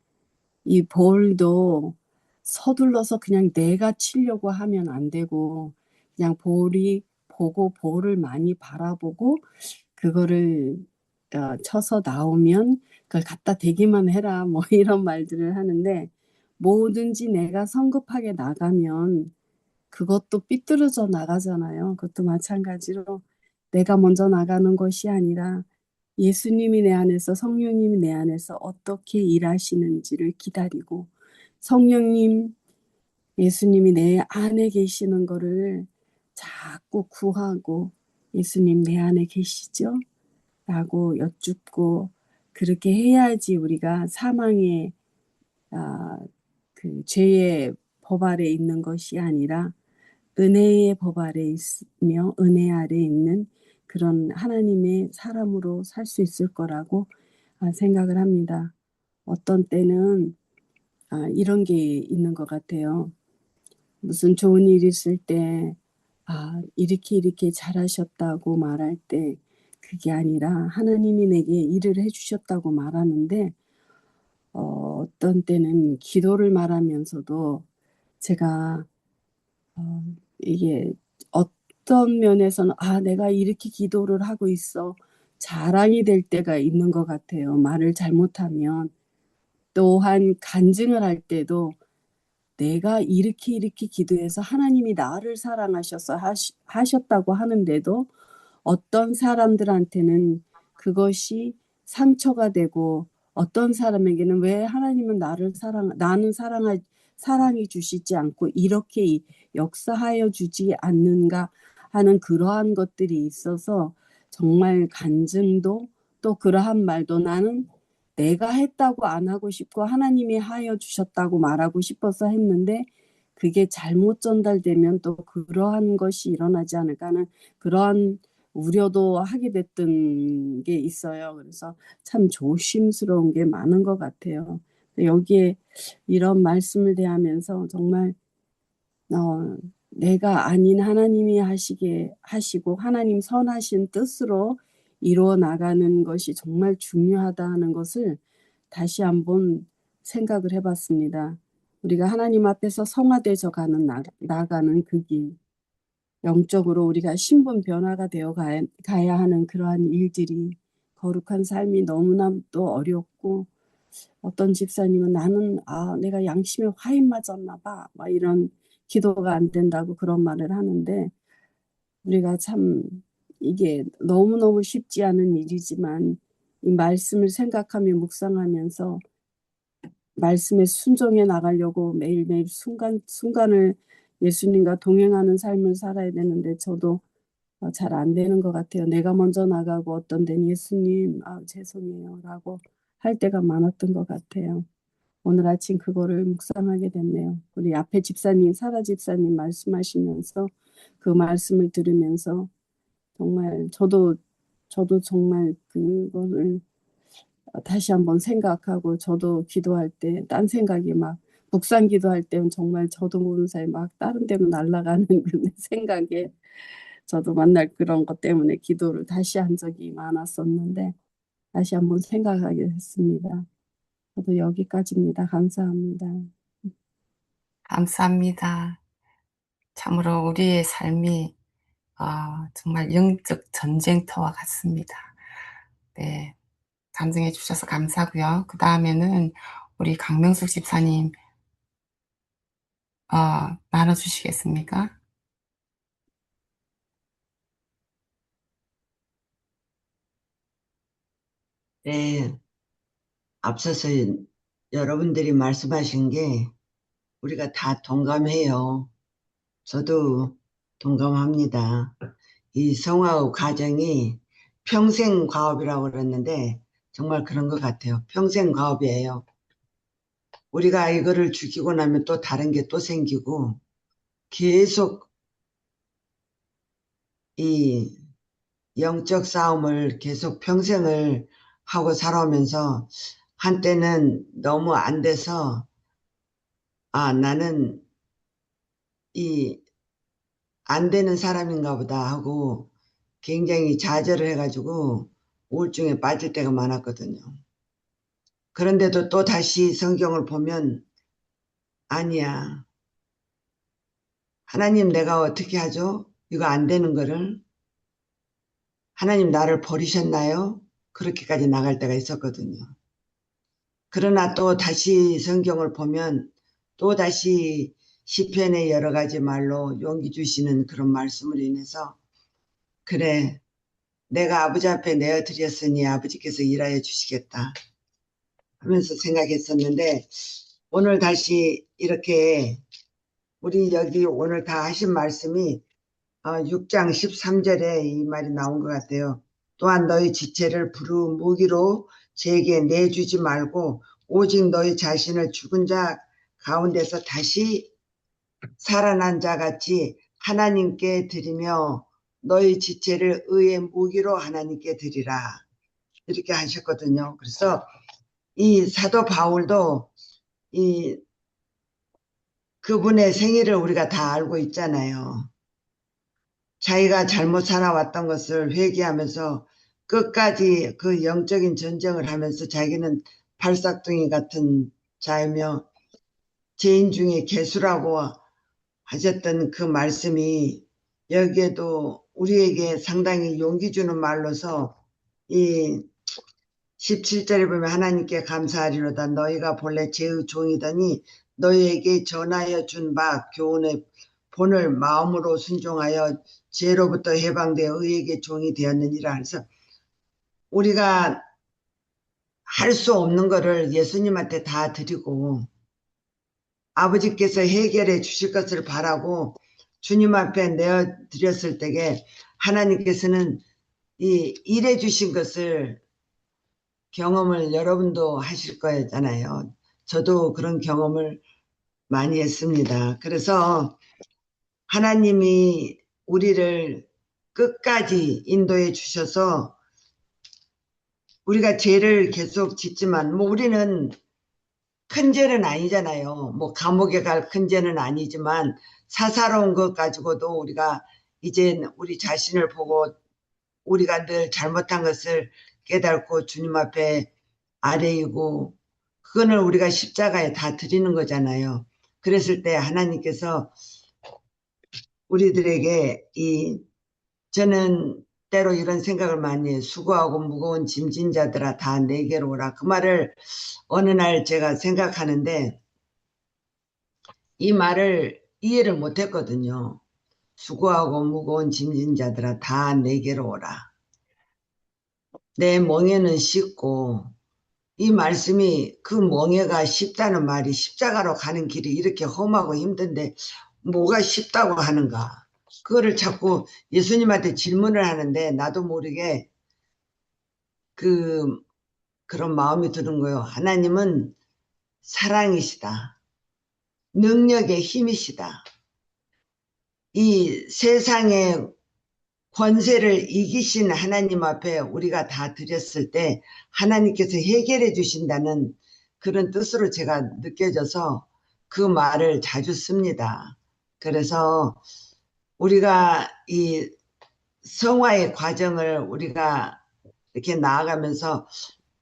이 볼도 서둘러서 그냥 내가 치려고 하면 안 되고 그냥 볼을 많이 바라보고 그거를 쳐서 나오면 그걸 갖다 대기만 해라 뭐 이런 말들을 하는데 뭐든지 내가 성급하게 나가면 그것도 삐뚤어져 나가잖아요. 그것도 마찬가지로 내가 먼저 나가는 것이 아니라 예수님이 내 안에서 성령님이 내 안에서 어떻게 일하시는지를 기다리고 성령님, 예수님이 내 안에 계시는 거를 자꾸 구하고 예수님 내 안에 계시죠? 라고 여쭙고 그렇게 해야지 우리가 사망의 그 죄의 법 아래 있는 것이 아니라 은혜의 법 아래 있으며 은혜 아래 있는 그런 하나님의 사람으로 살 수 있을 거라고 생각을 합니다. 어떤 때는 이런 게 있는 것 같아요. 무슨 좋은 일 있을 때 이렇게 잘하셨다고 말할 때 그게 아니라 하나님이 내게 일을 해주셨다고 말하는데 어떤 때는 기도를 말하면서도 제가 이게 어떤 면에서는 내가 이렇게 기도를 하고 있어 자랑이 될 때가 있는 것 같아요. 말을 잘못하면. 또한 간증을 할 때도 내가 이렇게 기도해서 하나님이 나를 사랑하셔서 하셨다고 하는데도 어떤 사람들한테는 그것이 상처가 되고 어떤 사람에게는 왜 하나님은 나는 사랑해 주시지 않고 이렇게 역사하여 주지 않는가 하는 그러한 것들이 있어서 정말 간증도 또 그러한 말도 나는 내가 했다고 안 하고 싶고 하나님이 하여 주셨다고 말하고 싶어서 했는데 그게 잘못 전달되면 또 그러한 것이 일어나지 않을까 하는 그러한 우려도 하게 됐던 게 있어요. 그래서 참 조심스러운 게 많은 것 같아요. 여기에 이런 말씀을 대하면서 정말 내가 아닌 하나님이 하시게 하시고 하나님 선하신 뜻으로 이루어 나가는 것이 정말 중요하다는 것을 다시 한번 생각을 해봤습니다. 우리가 하나님 앞에서 성화되어 나가는 그 길, 영적으로 우리가 신분 변화가 되어 가야 하는 그러한 일들이 거룩한 삶이 너무나 또 어렵고 어떤 집사님은 나는 내가 양심에 화인 맞았나 봐. 막 이런 기도가 안 된다고 그런 말을 하는데 우리가 참 이게 너무너무 쉽지 않은 일이지만 이 말씀을 생각하며 묵상하면서 말씀에 순종해 나가려고 매일매일 순간순간을 예수님과 동행하는 삶을 살아야 되는데 저도 잘 안 되는 것 같아요. 내가 먼저 나가고 어떤 데는 예수님 죄송해요 라고 할 때가 많았던 것 같아요. 오늘 아침 그거를 묵상하게 됐네요. 우리 앞에 집사님, 사라 집사님 말씀하시면서 그 말씀을 들으면서 정말 저도 정말 그거를 다시 한번 생각하고 저도 기도할 때 딴 생각이 막 묵상 기도할 때는 정말 저도 모르는 사이 막 다른 데로 날아가는 그 생각에 저도 만날 그런 것 때문에 기도를 다시 한 적이 많았었는데 다시 한번 생각하게 됐습니다. 저도 여기까지입니다. 감사합니다. 감사합니다. 참으로 우리의 삶이 정말 영적 전쟁터와 같습니다. 네, 감정해 주셔서 감사하고요. 그 다음에는 우리 강명숙 집사님 나눠주시겠습니까? 네, 앞서서 여러분들이 말씀하신 게 우리가 다 동감해요. 저도 동감합니다. 이 성화의 과정이 평생 과업이라고 그랬는데 정말 그런 것 같아요. 평생 과업이에요. 우리가 이거를 죽이고 나면 또 다른 게 또 생기고 계속 이 영적 싸움을 계속 평생을 하고 살아오면서 한때는 너무 안 돼서 나는 이 안 되는 사람인가 보다 하고 굉장히 좌절을 해가지고 우울증에 빠질 때가 많았거든요. 그런데도 또 다시 성경을 보면 아니야. 하나님 내가 어떻게 하죠? 이거 안 되는 거를. 하나님 나를 버리셨나요? 그렇게까지 나갈 때가 있었거든요. 그러나 또 다시 성경을 보면 또 다시 시편의 여러 가지 말로 용기 주시는 그런 말씀을 인해서 그래 내가 아버지 앞에 내어드렸으니 아버지께서 일하여 주시겠다 하면서 생각했었는데 오늘 다시 이렇게 우리 여기 오늘 다 하신 말씀이 6장 13절에 이 말이 나온 것 같아요. 또한 너희 지체를 부르 무기로 제게 내주지 말고 오직 너희 자신을 죽은 자 가운데서 다시 살아난 자 같이 하나님께 드리며 너희 지체를 의의 무기로 하나님께 드리라. 이렇게 하셨거든요. 그래서 이 사도 바울도 이 그분의 생일을 우리가 다 알고 있잖아요. 자기가 잘못 살아왔던 것을 회개하면서 끝까지 그 영적인 전쟁을 하면서 자기는 발싹둥이 같은 자이며 죄인 중에 괴수라고 하셨던 그 말씀이 여기에도 우리에게 상당히 용기 주는 말로서 이 17절에 보면 하나님께 감사하리로다 너희가 본래 죄의 종이더니 너희에게 전하여 준 바 교훈의 본을 마음으로 순종하여 죄로부터 해방되어 의에게 종이 되었느니라. 그래서 우리가 할 수 없는 거를 예수님한테 다 드리고 아버지께서 해결해 주실 것을 바라고 주님 앞에 내어드렸을 때에 하나님께서는 이 일해 주신 것을 경험을 여러분도 하실 거잖아요. 저도 그런 경험을 많이 했습니다. 그래서 하나님이 우리를 끝까지 인도해 주셔서 우리가 죄를 계속 짓지만 뭐 우리는 큰 죄는 아니잖아요. 뭐 감옥에 갈 큰 죄는 아니지만 사사로운 것 가지고도 우리가 이제 우리 자신을 보고 우리가 늘 잘못한 것을 깨닫고 주님 앞에 아뢰이고 그거는 우리가 십자가에 다 드리는 거잖아요. 그랬을 때 하나님께서 우리들에게 저는 때로 이런 생각을 많이 해요. 수고하고 무거운 짐진 자들아 다 내게로 오라. 그 말을 어느 날 제가 생각하는데 이 말을 이해를 못했거든요. 수고하고 무거운 짐진 자들아 다 내게로 오라. 내 멍에는 쉽고 이 말씀이 그 멍에가 쉽다는 말이 십자가로 가는 길이 이렇게 험하고 힘든데 뭐가 쉽다고 하는가. 그거를 자꾸 예수님한테 질문을 하는데 나도 모르게 그런 마음이 드는 거예요. 하나님은 사랑이시다. 능력의 힘이시다. 이 세상의 권세를 이기신 하나님 앞에 우리가 다 드렸을 때 하나님께서 해결해 주신다는 그런 뜻으로 제가 느껴져서 그 말을 자주 씁니다. 그래서 우리가 이 성화의 과정을 우리가 이렇게 나아가면서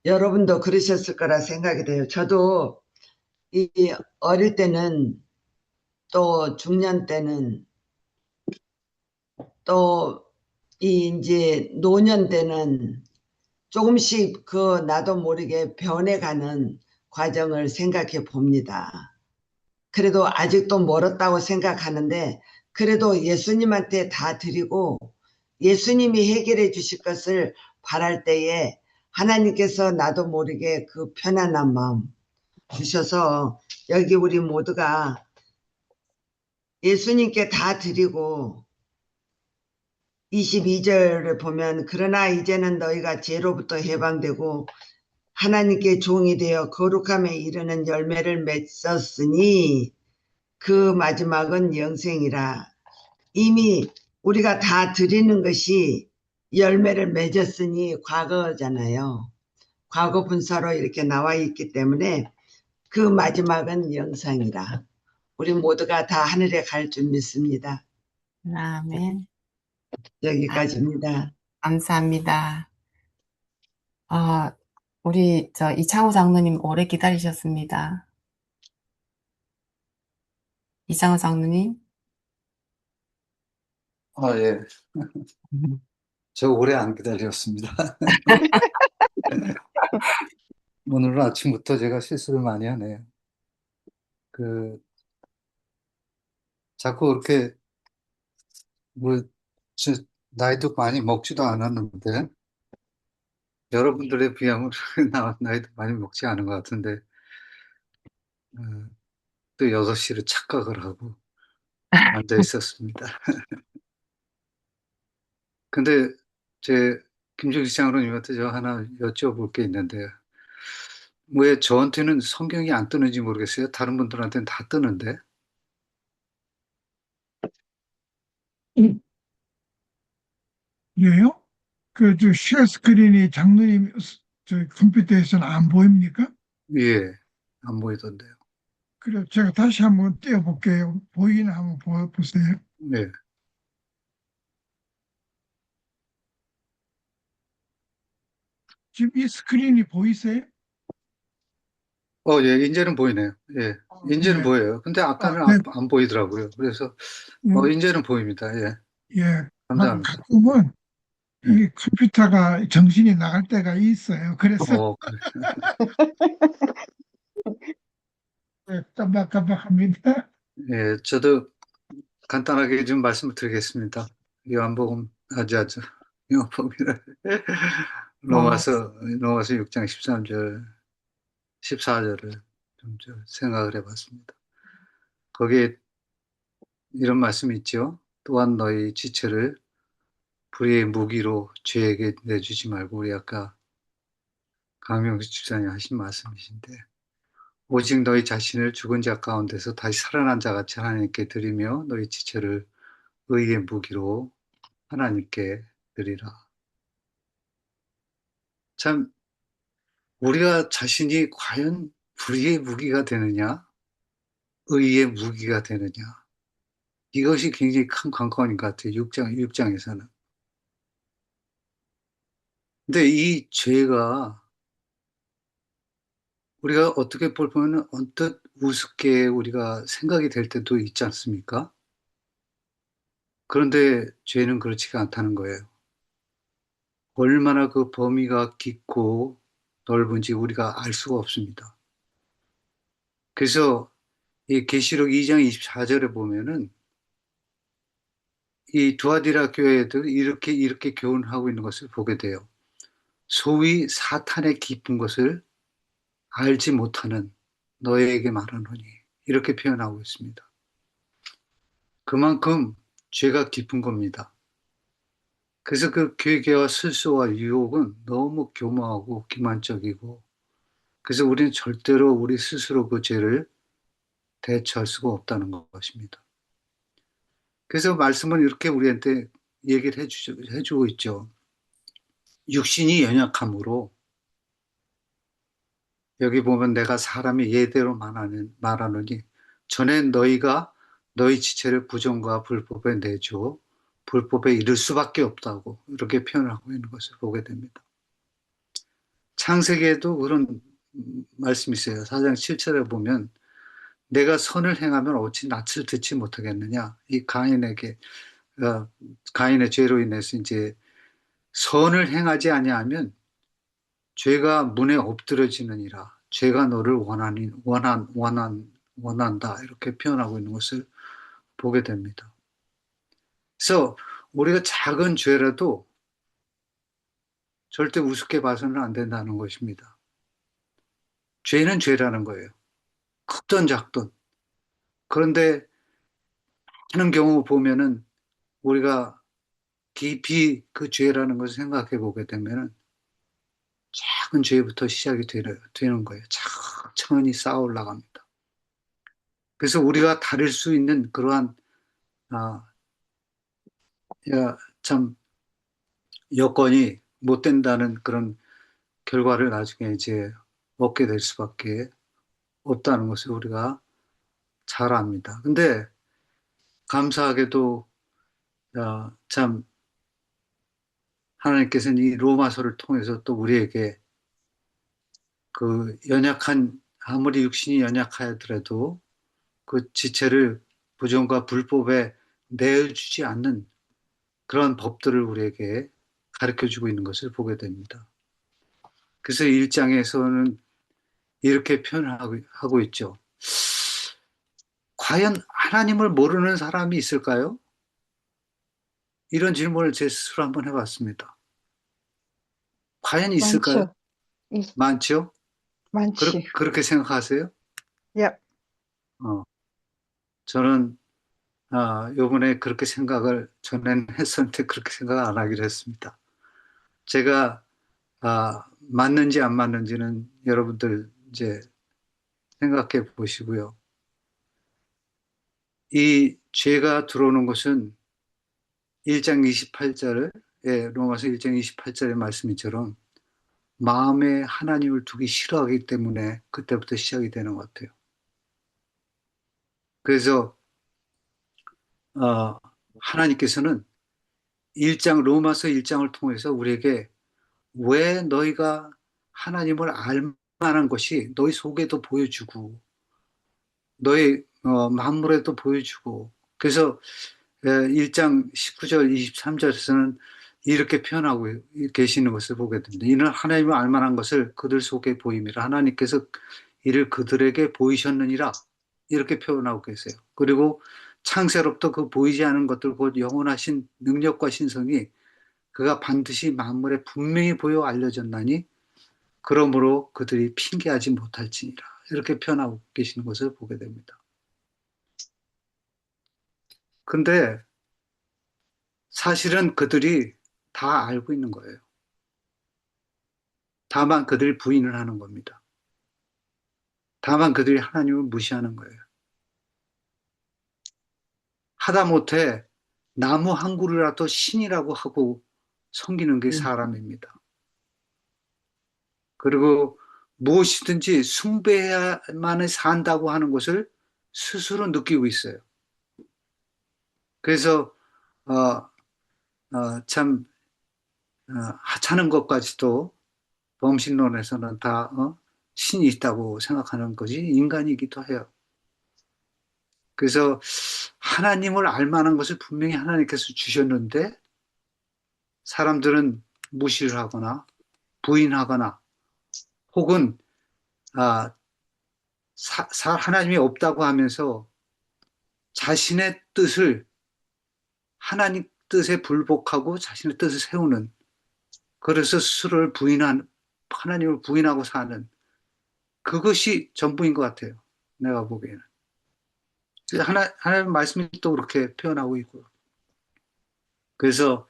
여러분도 그러셨을 거라 생각이 돼요. 저도 이 어릴 때는 또 중년 때는 또 이제 노년 때는 조금씩 나도 모르게 변해가는 과정을 생각해 봅니다. 그래도 아직도 멀었다고 생각하는데 그래도 예수님한테 다 드리고 예수님이 해결해 주실 것을 바랄 때에 하나님께서 나도 모르게 그 편안한 마음 주셔서 여기 우리 모두가 예수님께 다 드리고 22절을 보면 그러나 이제는 너희가 죄로부터 해방되고 하나님께 종이 되어 거룩함에 이르는 열매를 맺었으니 그 마지막은 영생이라. 이미 우리가 다 드리는 것이 열매를 맺었으니 과거잖아요. 과거 분사로 이렇게 나와 있기 때문에 그 마지막은 영생이라. 우리 모두가 다 하늘에 갈 줄 믿습니다. 아멘. 여기까지입니다. 감사합니다. 우리 이창호 장로님 오래 기다리셨습니다. 이창호 장로님. 예. 저 오래 안 기다렸습니다. 오늘은 아침부터 제가 실수를 많이 하네요. 자꾸 그렇게, 나이도 많이 먹지도 않았는데, 여러분들에 비하면 나이도 많이 먹지 않은 것 같은데, 어, 또 6시를 착각을 하고 앉아 있었습니다. 근데 김정식 장로님한테 저 하나 여쭤볼 게 있는데, 왜 저한테는 성경이 안 뜨는지 모르겠어요. 다른 분들한테는 다 뜨는데. 음. 예요? 저 쉐어 스크린이 장로님 컴퓨터에서는 안 보입니까? 예, 안 보이던데요. 그래, 제가 다시 한번 띄워볼게요. 보이나 한번 보세요. 네. 지금 이 스크린이 보이세요? 예, 이제는 보이네요. 예, 이제는 예. 보여요. 근데 아까는 네, 안 보이더라고요. 그래서, 음, 이제는 보입니다. 예, 예. 감사합니다. 가끔은 예. 이 컴퓨터가 정신이 나갈 때가 있어요. 그래서 그래. 깜박깜박합니다. 예, 저도 간단하게 좀 말씀을 드리겠습니다. 요한복음, 요한복음이라. 어, 로마서 6장 13절, 14절을 좀 생각을 해봤습니다. 거기에 이런 말씀이 있죠. 또한 너희 지체를 불의의 무기로 죄에게 내주지 말고, 우리 아까 강명수 집사님 하신 말씀이신데, 오직 너희 자신을 죽은 자 가운데서 다시 살아난 자 같이 하나님께 드리며 너희 지체를 의의 무기로 하나님께 드리라. 참, 우리가 자신이 과연 불의의 무기가 되느냐, 의의 무기가 되느냐, 이것이 굉장히 큰 관건인 것 같아요. 6장에서는. 근데 이 죄가 우리가 어떻게 보면 언뜻 우습게 우리가 생각이 될 때도 있지 않습니까? 그런데 죄는 그렇지가 않다는 거예요. 얼마나 그 범위가 깊고 넓은지 우리가 알 수가 없습니다. 그래서 이 계시록 2장 24절에 보면은 이 두아디라 교회들 이렇게 교훈하고 있는 것을 보게 돼요. 소위 사탄의 깊은 것을 알지 못하는 너희에게 말하노니, 이렇게 표현하고 있습니다. 그만큼 죄가 깊은 겁니다. 그래서 그 괴계와 실수와 유혹은 너무 교만하고 기만적이고, 그래서 우리는 절대로 우리 스스로 그 죄를 대처할 수가 없다는 것입니다. 그래서 말씀은 이렇게 우리한테 얘기를 해주고 있죠. 육신이 연약함으로, 여기 보면 내가 사람의 예대로 말하노니 전에 너희가 너희 지체를 부정과 불법에 내줘 불법에 이를 수밖에 없다고 이렇게 표현하고 있는 것을 보게 됩니다. 창세기에도 그런 말씀이 있어요. 4장 7절에 보면 내가 선을 행하면 어찌 낯을 듣지 못하겠느냐. 이 가인의 죄로 인해서 이제 선을 행하지 아니하면 죄가 문에 엎드러지느니라. 죄가 너를 원한다. 이렇게 표현하고 있는 것을 보게 됩니다. 그래서 우리가 작은 죄라도 절대 우습게 봐서는 안 된다는 것입니다. 죄는 죄라는 거예요. 크든 작든. 그런데 하는 경우 보면은 우리가 깊이 그 죄라는 것을 생각해 보게 되면은 작은 죄부터 시작이 되는 거예요. 천천히 쌓아 올라갑니다. 그래서 우리가 다룰 수 있는 그러한 아, 참 여건이 못 된다는 그런 결과를 나중에 이제 얻게 될 수밖에 없다는 것을 우리가 잘 압니다. 근데 감사하게도 참 하나님께서는 이 로마서를 통해서 또 우리에게 그 아무리 육신이 연약하더라도 그 지체를 부정과 불법에 내어주지 않는 그런 법들을 우리에게 가르쳐 주고 있는 것을 보게 됩니다. 그래서 1장에서는 이렇게 표현하고 있죠. 과연 하나님을 모르는 사람이 있을까요? 이런 질문을 제 스스로 한번 해봤습니다. 과연 있을까요? 많죠. 많죠? 많지. 그렇게 생각하세요? 야, 어, 저는 요번에 그렇게 생각을 전엔 했었는데 그렇게 생각 안 하기로 했습니다. 제가 맞는지 안 맞는지는 여러분들 이제 생각해 보시고요. 이 죄가 들어오는 것은 1장 28절에 로마서 1장 28절의 말씀처럼 마음에 하나님을 두기 싫어하기 때문에 그때부터 시작이 되는 것 같아요. 그래서 하나님께서는 로마서 1장을 통해서 우리에게 왜 너희가 하나님을 알 만한 것이 너희 속에도 보여주고 너희 만물에도 보여주고 그래서 1장 19절 23절에서는 이렇게 표현하고 계시는 것을 보게 됩니다. 이는 하나님을 알 만한 것을 그들 속에 보임이라 하나님께서 이를 그들에게 보이셨느니라 이렇게 표현하고 계세요. 그리고 창세로부터 그 보이지 않은 것들 곧 영원하신 능력과 신성이 그가 반드시 만물에 분명히 보여 알려졌나니 그러므로 그들이 핑계하지 못할지니라 이렇게 표현하고 계시는 것을 보게 됩니다. 근데 사실은 그들이 다 알고 있는 거예요. 다만 그들이 부인을 하는 겁니다. 다만 그들이 하나님을 무시하는 거예요. 하다못해 나무 한 그루라도 신이라고 하고 섬기는 게 사람입니다. 그리고 무엇이든지 숭배해야만 산다고 하는 것을 스스로 느끼고 있어요. 그래서 참 하찮은 것까지도 범신론에서는 다 신이 있다고 생각하는 것이 인간이기도 해요. 그래서 하나님을 알 만한 것을 분명히 하나님께서 주셨는데 사람들은 무시를 하거나 부인하거나 혹은 하나님이 없다고 하면서 자신의 뜻을 하나님 뜻에 불복하고 자신의 뜻을 세우는 그래서 스스로를 하나님을 부인하고 사는 그것이 전부인 것 같아요. 내가 보기에는. 하나님 말씀이 또 그렇게 표현하고 있고요. 그래서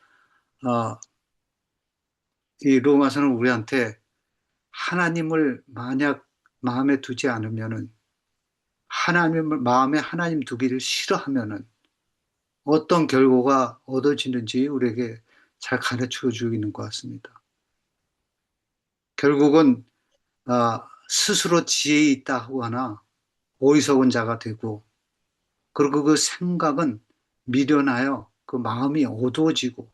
이 로마서는 우리한테 하나님을 만약 마음에 두지 않으면은 마음에 하나님 두기를 싫어하면은 어떤 결과가 얻어지는지 우리에게 잘 가르쳐 주고 것 같습니다. 결국은 스스로 지혜 있다 하거나 어리석은 자가 되고 그리고 그 생각은 미련하여 그 마음이 어두워지고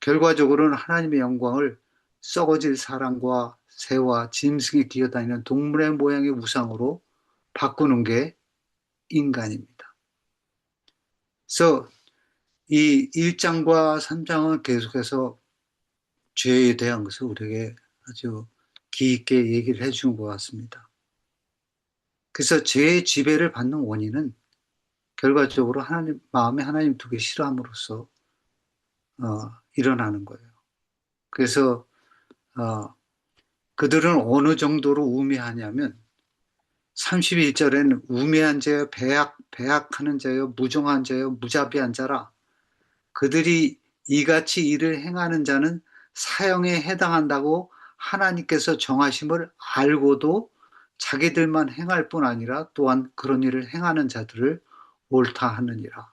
결과적으로는 하나님의 영광을 썩어질 사람과 새와 짐승이 기어다니는 동물의 모양의 우상으로 바꾸는 게 인간입니다. 그래서 이 1장과 3장은 계속해서 죄에 대한 것을 우리에게 아주 깊게 얘기를 해주는 것 같습니다. 그래서 죄의 지배를 받는 원인은 결과적으로 마음에 하나님 두기 싫어함으로써 일어나는 거예요. 그래서 그들은 어느 정도로 우매하냐면 31절에는 우매한 자여 배악하는 자여 무정한 자여 무자비한 자라 그들이 이같이 일을 행하는 자는 사형에 해당한다고 하나님께서 정하심을 알고도 자기들만 행할 뿐 아니라 또한 그런 일을 행하는 자들을 옳다 하느니라.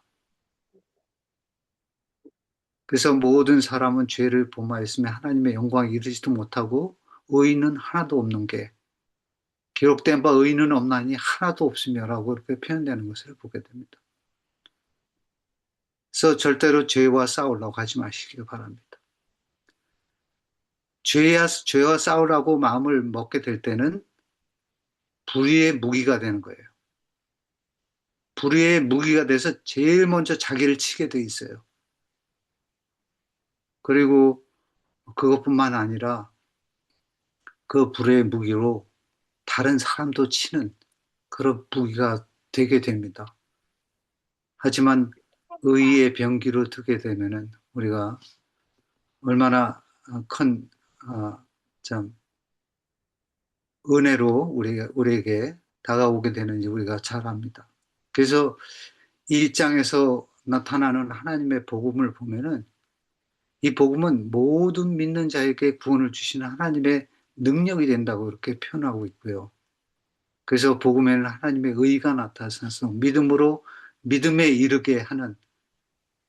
그래서 모든 사람은 죄를 범하였으며 하나님의 영광에 이르지도 못하고 의인은 하나도 없는 게 기록된 바 의인은 없나니 하나도 없으며라고 이렇게 표현되는 것을 보게 됩니다. 그래서 절대로 죄와 싸우려고 하지 마시기 바랍니다. 죄와 싸우라고 마음을 먹게 될 때는 불의의 무기가 되는 거예요. 불의의 무기가 돼서 제일 먼저 자기를 치게 돼 있어요. 그리고 그것뿐만 아니라 그 불의의 무기로 다른 사람도 치는 그런 무기가 되게 됩니다. 하지만 의의 병기로 두게 되면은 우리가 얼마나 큰 참 은혜로 우리에게 다가오게 되는지 우리가 잘 압니다. 그래서 이 1장에서 나타나는 하나님의 복음을 보면은 이 복음은 모든 믿는 자에게 구원을 주시는 하나님의 능력이 된다고 이렇게 표현하고 있고요. 그래서 복음에는 하나님의 의가 나타나서 믿음으로 믿음에 이르게 하는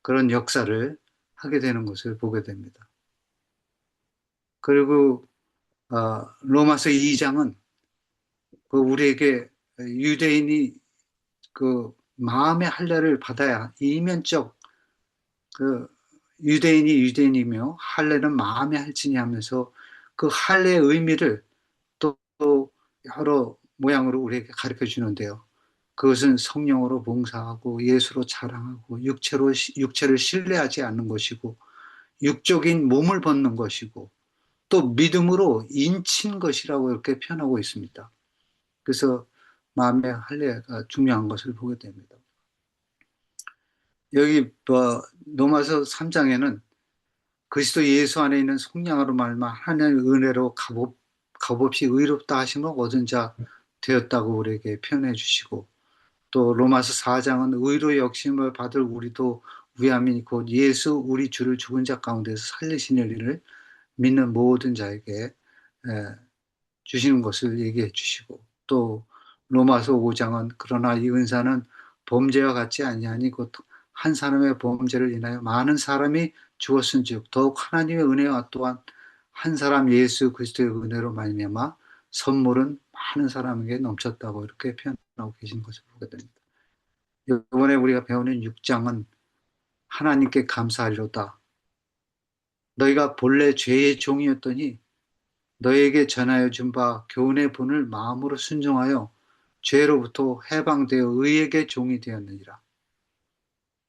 그런 역사를 하게 되는 것을 보게 됩니다. 그리고 로마서 2장은 그 우리에게 유대인이 그 마음의 할례를 받아야 이면적 그 유대인이 유대인이며 할례는 마음의 할지니 하면서 그 할례의 의미를 또 여러 모양으로 우리에게 가르쳐 주는데요. 그것은 성령으로 봉사하고 예수로 자랑하고 육체를 신뢰하지 않는 것이고 육적인 몸을 벗는 것이고 또 믿음으로 인친 것이라고 이렇게 표현하고 있습니다. 그래서 마음의 할례가 중요한 것을 보게 됩니다. 여기 로마서 3장에는 그리스도 예수 안에 있는 속량으로 말미암아 하나님의 은혜로 값없이 의롭다 하심을 얻은 자 되었다고 우리에게 표현해 주시고 또 로마서 4장은 의로 역심을 받을 우리도 위함이 곧 예수 우리 주를 죽은 자 가운데서 살리시는 일을 믿는 모든 자에게 주시는 것을 얘기해 주시고 또 로마서 5장은 그러나 이 은사는 범죄와 같지 아니하니 곧 한 사람의 범죄를 인하여 많은 사람이 죽었은즉 더욱 하나님의 은혜와 또한 한 사람 예수 그리스도의 은혜로 말미암아 선물은 많은 사람에게 넘쳤다고 이렇게 표현하고 계신 것을 보게 됩니다. 이번에 우리가 배우는 6장은 하나님께 감사하리로다. 너희가 본래 죄의 종이었더니 너희에게 전하여 준 바 교훈의 분을 마음으로 순종하여 죄로부터 해방되어 의에게 종이 되었느니라.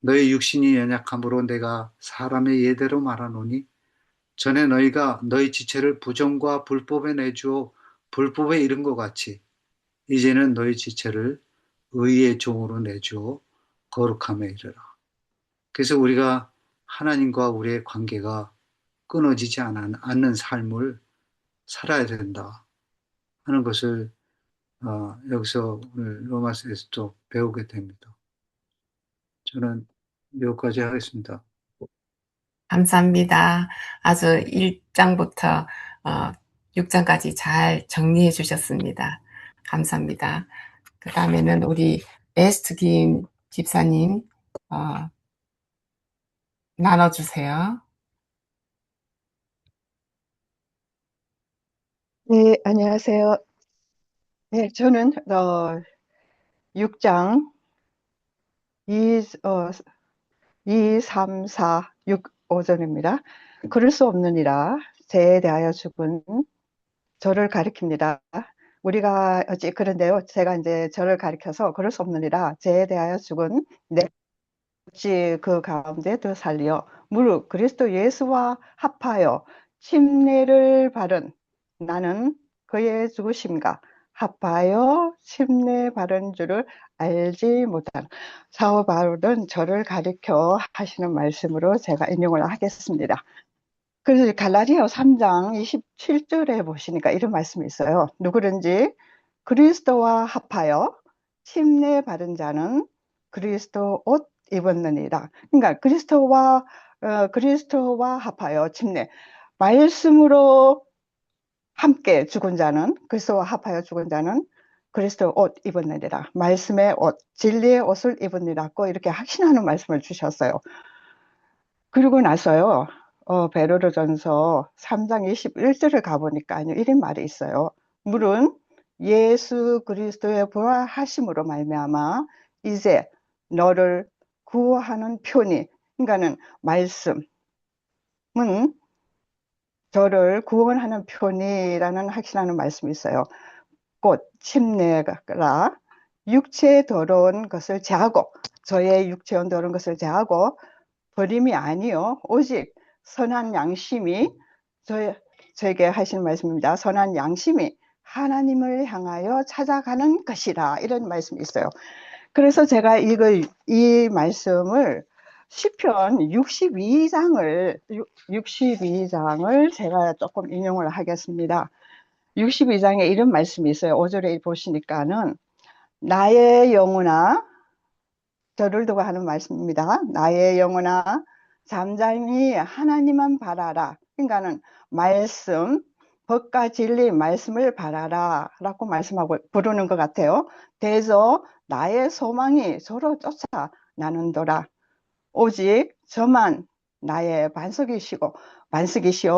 너희 육신이 연약함으로 내가 사람의 예대로 말하노니 전에 너희가 너희 지체를 부정과 불법에 내주어 불법에 이른 것 같이 이제는 너희 지체를 의의 종으로 내주어 거룩함에 이르라. 그래서 우리가 하나님과 우리의 관계가 끊어지지 않는 삶을 살아야 된다 하는 것을 여기서 오늘 로마서에서 또 배우게 됩니다. 저는 여기까지 하겠습니다. 감사합니다. 아주 1장부터 6장까지 잘 정리해 주셨습니다. 감사합니다. 그 다음에는 우리 에스트 김 집사님 나눠주세요. 네, 안녕하세요. 네, 저는 6장 2, 3, 4, 6, 5절입니다. 그럴 수 없느니라 죄에 대하여 죽은 저를 가리킵니다. 우리가 어찌 그런데요. 제가 이제 저를 가리켜서 그럴 수 없느니라 죄에 대하여 죽은 내 어찌 그 가운데 더 살리어 무릇 그리스도 예수와 합하여 침례를 받은 나는 그의 죽으심과 합하여 침례 받은 줄을 알지 못한 사도 바울은 저를 가리켜 하시는 말씀으로 제가 인용을 하겠습니다. 그래서 갈라디아 3장 27절에 보시니까 이런 말씀이 있어요. 누구든지 그리스도와 합하여 침례 받은 자는 그리스도 옷 입었느니라. 그러니까 그리스도와 합하여 침례, 말씀으로 함께 죽은 자는, 그리스도와 합하여 죽은 자는 그리스도 옷 입었느니라. 말씀의 옷, 진리의 옷을 입었느니라고 이렇게 확신하는 말씀을 주셨어요. 그리고 나서요, 베드로전서 3장 21절을 가보니까 이런 말이 있어요. 물은 예수 그리스도의 부활하심으로 말미암아 이제 너를 구하는 편이, 그러니까는 말씀은 저를 구원하는 편이라는 확신하는 말씀이 있어요. 곧 침례라 육체에 더러운 것을 제하고, 저의 육체에 더러운 것을 제하고 버림이 아니요 오직 선한 양심이 저에게 하시는 말씀입니다. 선한 양심이 하나님을 향하여 찾아가는 것이라, 이런 말씀이 있어요. 그래서 제가 이 말씀을 시편 62장을 제가 조금 인용을 하겠습니다. 62장에 이런 말씀이 있어요. 5절에 보시니까는 나의 영혼아, 저를 두고 하는 말씀입니다. 나의 영혼아 잠잠히 하나님만 바라라. 그러니까는 말씀, 법과 진리 말씀을 바라라 라고 말씀하고 부르는 것 같아요. 대저 나의 소망이 저로 쫓아나는도다. 오직 저만 나의 반석이시오.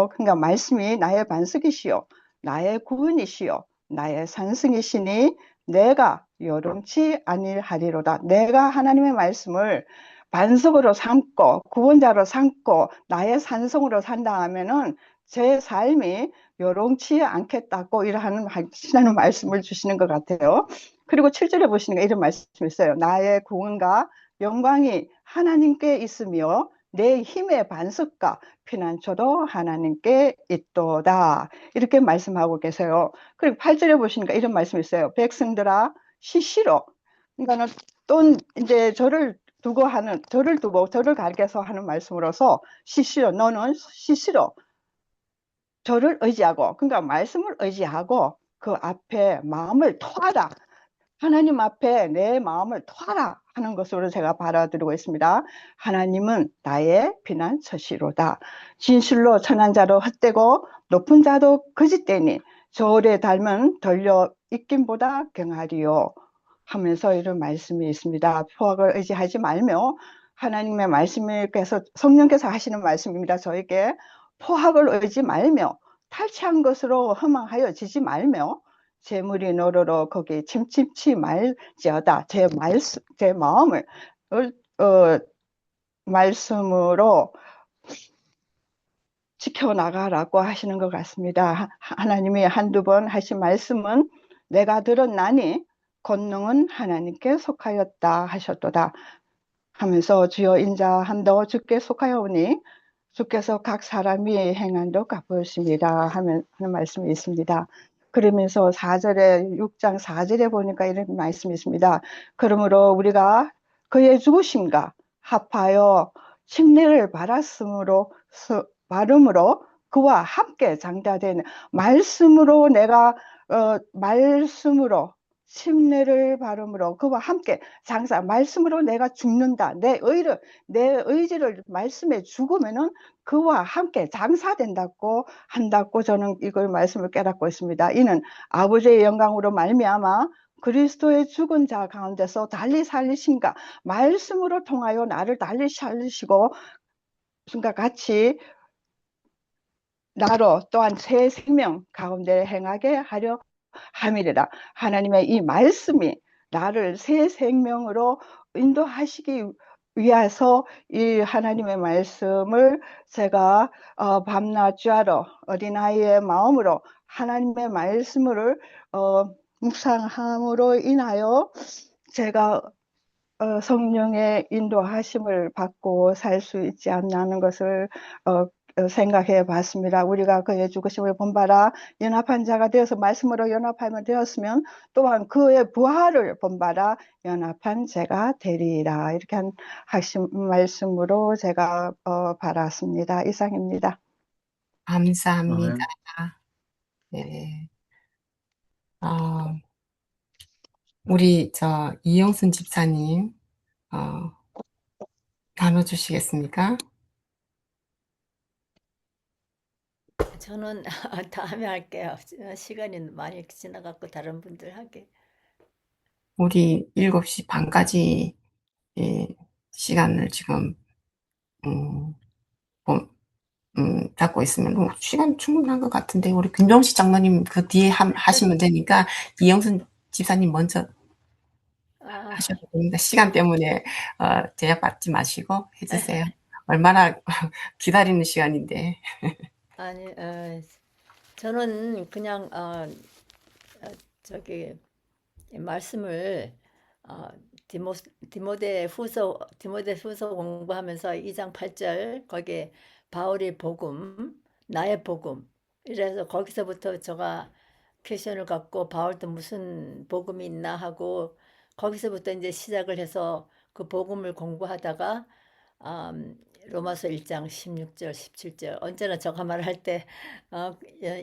그러니까 말씀이 나의 반석이시오. 나의 구원이시오. 나의 산성이시니 내가 요동치 아니하리로다. 내가 하나님의 말씀을 반석으로 삼고 구원자로 삼고 나의 산성으로 산다 하면은 제 삶이 요동치 않겠다고 이러한 하시는 말씀을 주시는 것 같아요. 그리고 7절에 보시니까 이런 말씀이 있어요. 나의 구원과 영광이 하나님께 있으며 내 힘의 반석과 피난처도 하나님께 있도다. 이렇게 말씀하고 계세요. 그리고 8절에 보시니까 이런 말씀이 있어요. 백성들아 시시로. 그러니까는 또 이제 저를 두고 저를 가리켜서 하는 말씀으로서 시시로 너는 시시로 저를 의지하고 그러니까 말씀을 의지하고 그 앞에 마음을 토하라. 하나님 앞에 내 마음을 토하라 하는 것으로 제가 받아들이고 있습니다. 하나님은 나의 피난처시로다. 진실로 천한 자도 헛되고 높은 자도 거짓되니 저울에 닮은 덜려 익김보다 경하리요 하면서 이런 말씀이 있습니다. 포악을 의지하지 말며 하나님의 말씀께서 성령께서 하시는 말씀입니다. 저에게 포악을 의지 말며 탈취한 것으로 허망하여 지지 말며 재물이 노로로 거기 침침치 말지어다. 제 마음을 말씀으로 지켜나가라고 하시는 것 같습니다. 하나님이 한두 번 하신 말씀은 내가 들었나니 권능은 하나님께 속하였다 하셨도다 하면서 주여 인자한도 주께 속하여오니 주께서 각 사람이 행한 도 갚으십니다 하는 말씀이 있습니다. 그러면서 6장 4절에 보니까 이런 말씀이 있습니다. 그러므로 우리가 그의 죽으심과 합하여 침례를 받음으로 그와 함께 장자되는 말씀으로 내가 말씀으로 침례를 받음으로 그와 함께 말씀으로 내가 죽는다. 내 의지를 말씀에 죽으면은 그와 함께 장사된다고 한다고 저는 이걸 말씀을 깨닫고 있습니다. 이는 아버지의 영광으로 말미암아 그리스도의 죽은 자 가운데서 달리 살리신가 말씀으로 통하여 나를 달리 살리시고 그러니까 같이 나로 또한 새 생명 가운데 행하게 하려 함이리라. 하나님의 이 말씀이 나를 새 생명으로 인도하시기 위해서 이 하나님의 말씀을 제가 밤낮 주하러 어린아이의 마음으로 하나님의 말씀을 묵상함으로 인하여 제가 성령의 인도하심을 받고 살 수 있지 않나는 것을 생각해 봤습니다. 우리가 그의 죽으심을 본바라 연합한 자가 되어서 말씀으로 연합하면 되었으면 또한 그의 부활을 본바라 연합한 자가 되리라. 이렇게 하신 말씀으로 제가 받았습니다. 이상입니다. 감사합니다. 아멘. 네. 우리 이영순 집사님 나눠주시겠습니까? 저는 다음에 할게요. 시간이 많이 지나갔고 다른 분들 하게. 우리 7시 반까지 시간을 지금 잡고 있으면 시간 충분한 것 같은데 우리 김종식 장로님 그 뒤에 하시면 되니까 이영순 집사님 먼저 하셔도 됩니다. 시간 때문에 제약받지 마시고 해주세요. 얼마나 기다리는 시간인데. 아니, 저는 그냥 저기 말씀을 디모데후서 공부하면서 2장 8절 거기에 바울의 복음, 나의 복음. 이래서 거기서부터 제가 퀘션을 갖고 바울도 무슨 복음이 있나 하고 거기서부터 이제 시작을 해서 그 복음을 공부하다가 로마서 1장 16절, 17절 언제나 제가 말할 때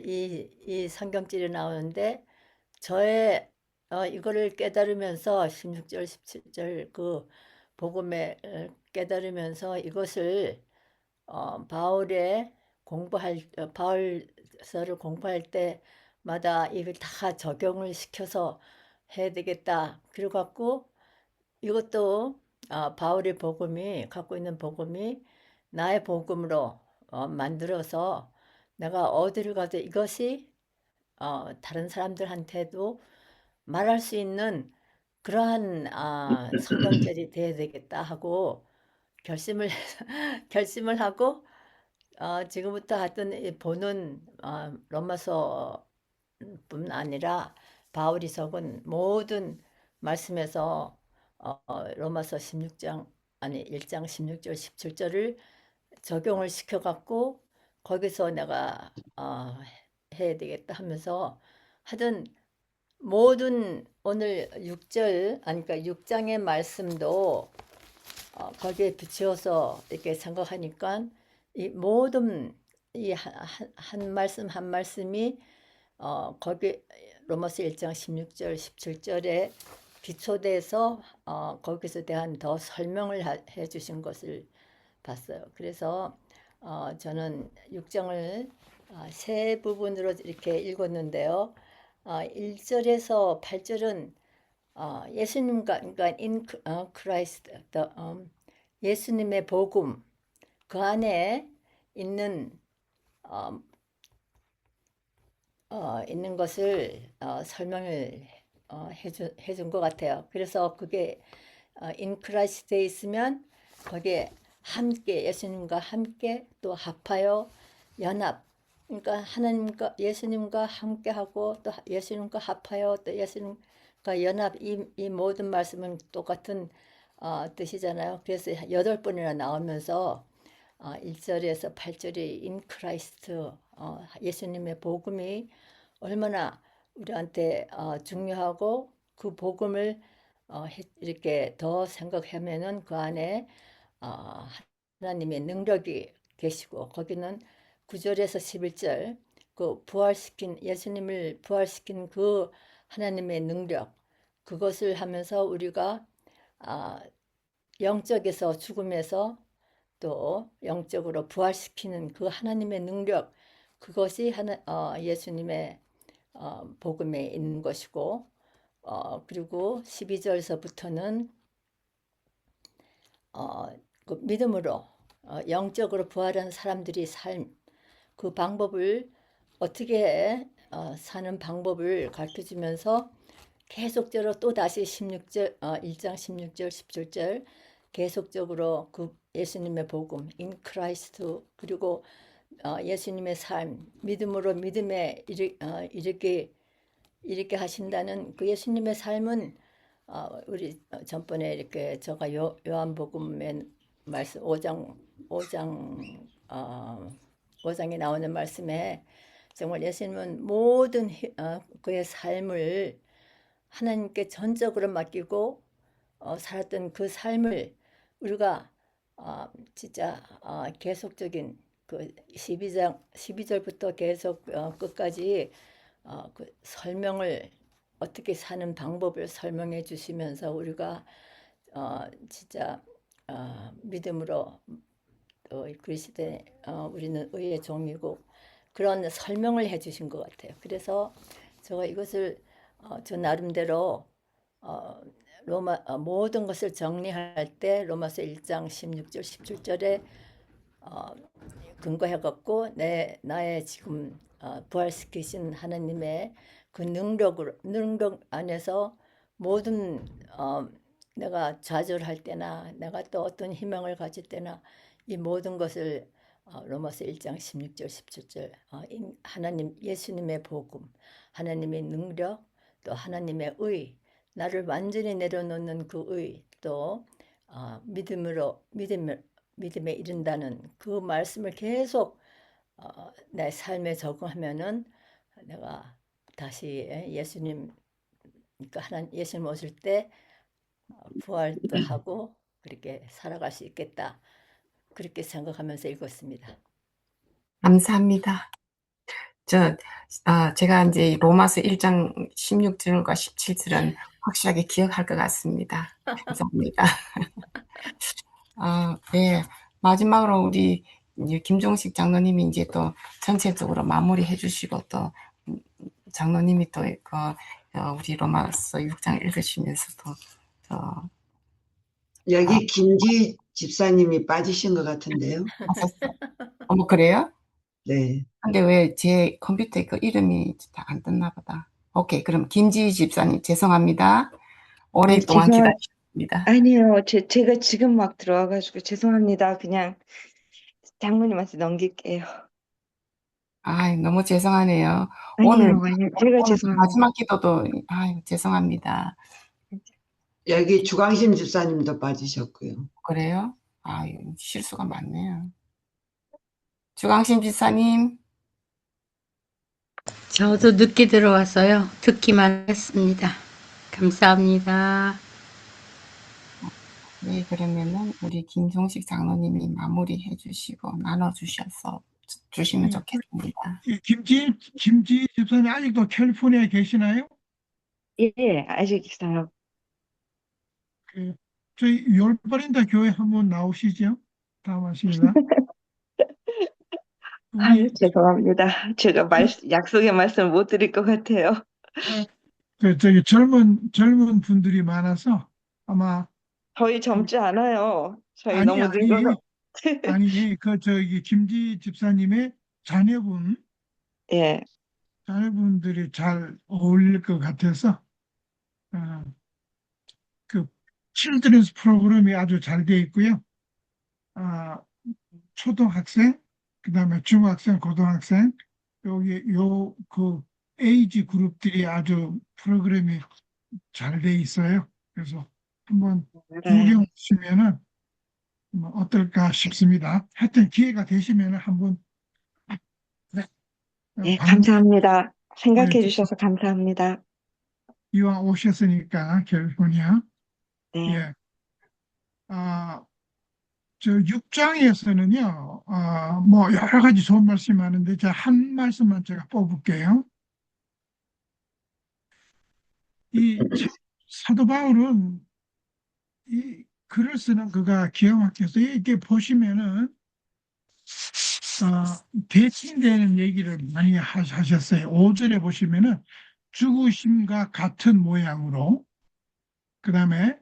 이 성경질이 나오는데 저의 이거를 깨달으면서 16절, 17절 그 복음에 깨달으면서 이것을 바울서를 공부할 때마다 이걸 다 적용을 시켜서 해야 되겠다. 그리고 갖고 이것도 바울의 복음이 갖고 있는 복음이 나의 복음으로 만들어서 내가 어디를 가도 이것이 다른 사람들한테도 말할 수 있는 그러한 성경절이 돼야 되겠다 하고 결심을 결심을 하고 지금부터 하여튼 보는 로마서뿐 아니라 바울이 적은 모든 말씀에서 로마서 16장 아니 1장 16절 17절을 적용을 시켜갖고 거기서 내가 해야 되겠다 하면서 하여튼 모든 오늘 6절 아니 그러니까 6장의 말씀도 거기에 비추어서 이렇게 생각하니까 이 모든 이 한 말씀 한 말씀이 거기 로마서 1장 16절 17절에 기초돼서 거기서 대한 더 설명을 해 주신 것을 봤어요. 그래서 저는 6장을 세 부분으로 이렇게 읽었는데요. 1절에서 8절은 예수님과 그러니까 in Christ, 예수님의 복음 그 안에 있는 있는 것을 설명을 해준 것 같아요. 그래서 그게 in Christ에 있으면 거기에 함께 예수님과 함께 또 합하여 연합 그러니까 하나님과 예수님과 함께하고 또 예수님과 합하여 또 예수님과 연합 이 모든 말씀은 똑같은 뜻이잖아요. 그래서 8번이나 나오면서 1절에서 8절이 in Christ 예수님의 복음이 얼마나 우리한테 중요하고 그 복음을 이렇게 더 생각하면은 그 안에 하나님의 능력이 계시고 거기는 9절에서 11절 그 예수님을 부활시킨 그 하나님의 능력 그것을 하면서 우리가 영적에서 죽음에서 또 영적으로 부활시키는 그 하나님의 능력 그것이 예수님의 복음에 있는 것이고 그리고 12절서부터는 그 믿음으로 영적으로 부활한 사람들이 삶 그 방법을 어떻게 사는 방법을 가르쳐주면서 계속적으로 또 다시 1장 16절 17절 계속적으로 그 예수님의 복음 in Christ 그리고 예수님의 삶 믿음으로 믿음에 이르게 하신다는 그 예수님의 삶은 우리 전번에 이렇게 제가 요한복음의 말씀 5장에 나오는 말씀에 정말 예수님은 모든 그의 삶을 하나님께 전적으로 맡기고 살았던 그 삶을 우리가 진짜 계속적인 그 12절부터 계속 끝까지 그 설명을 어떻게 사는 방법을 설명해 주시면서 우리가 진짜 믿음으로 그리스도의 우리는 의의 종이고 그런 설명을 해 주신 것 같아요. 그래서 제가 이것을 저 나름대로 모든 것을 정리할 때 로마서 1장 16절 17절에 근거해갖고 나의 지금 부활시키신 하나님의 그 능력 안에서 모든 내가 좌절할 때나 내가 또 어떤 희망을 가질 때나 이 모든 것을 로마서 1장 16절 17절 하나님 예수님의 복음 하나님의 능력 또 하나님의 의 나를 완전히 내려놓는 그 의 또 믿음에 이른다는 그 말씀을 계속 내 삶에 적응하면은 내가 다시 예수님 그러니까 예수님 오실 때 부활도 하고 그렇게 살아갈 수 있겠다 그렇게 생각하면서 읽었습니다. 감사합니다. 제가 이제 로마서 1장 16절과 17절은 확실하게 기억할 것 같습니다. 감사합니다. 네. 마지막으로 우리 이제 김종식 장로님이 이제 또 전체적으로 마무리해 주시고 또 장로님이 또 우리 로마서 6장 읽으시면서 또 여기 김지 집사님이 빠지신 것 같은데요. 하셨어요. 어머, 그래요? 네. 근데 왜 제 컴퓨터에 그 이름이 다 안 떴나 보다. 오케이, 그럼 김지희 집사님 죄송합니다. 오랫동안 기다리셨습니다. 아니요, 제가 지금 막 들어와가지고 죄송합니다. 그냥 장모님한테 넘길게요. 아, 너무 죄송하네요. 아니요, 제가 오늘 죄송합니다. 마지막 기도도 죄송합니다. 여기 주광심 집사님도 빠지셨고요. 그래요? 실수가 많네요. 주광심 집사님. 저도 늦게 들어왔어요. 듣기만 했습니다. 감사합니다. 네, 그러면은 우리 김종식 장로님이 마무리해 주시고 나눠 주시면 좋겠습니다. 김지 집사님 아직도 캘리포니아에 계시나요? 예, 아직 있어요. 저희 열버린다 교회 한번 나오시죠? 다음 하십니다. 아유, 죄송합니다. 제가 약속의 말씀 못 드릴 것 같아요. 저기 젊은 분들이 많아서 아마 저희 젊지 않아요. 저희 아니 너무 늙어서. 아니 저기 김지 집사님의 자녀분 예, 자녀분들이 잘 어울릴 것 같아서 그 칠드런스 프로그램이 아주 잘 돼 있고요. 초등학생, 그다음에 중학생, 고등학생 여기 그 에이지 그룹들이 아주 프로그램이 잘 돼 있어요. 그래서 한번 구경하시면은 어떨까 싶습니다. 하여튼 기회가 되시면은 한번 예, 감사합니다. 생각해 주셔서 감사합니다. 이왕 오셨으니까 캘리포니아. 네. 예. 저 6장에서는요, 뭐 여러 가지 좋은 말씀이 많은데 제가 한 말씀만 제가 뽑을게요. 이 사도 바울은 이 글을 쓰는 그가 기가 막혀서 이렇게 보시면은 대칭되는 얘기를 많이 하셨어요. 5절에 보시면은 죽으심과 같은 모양으로, 그 다음에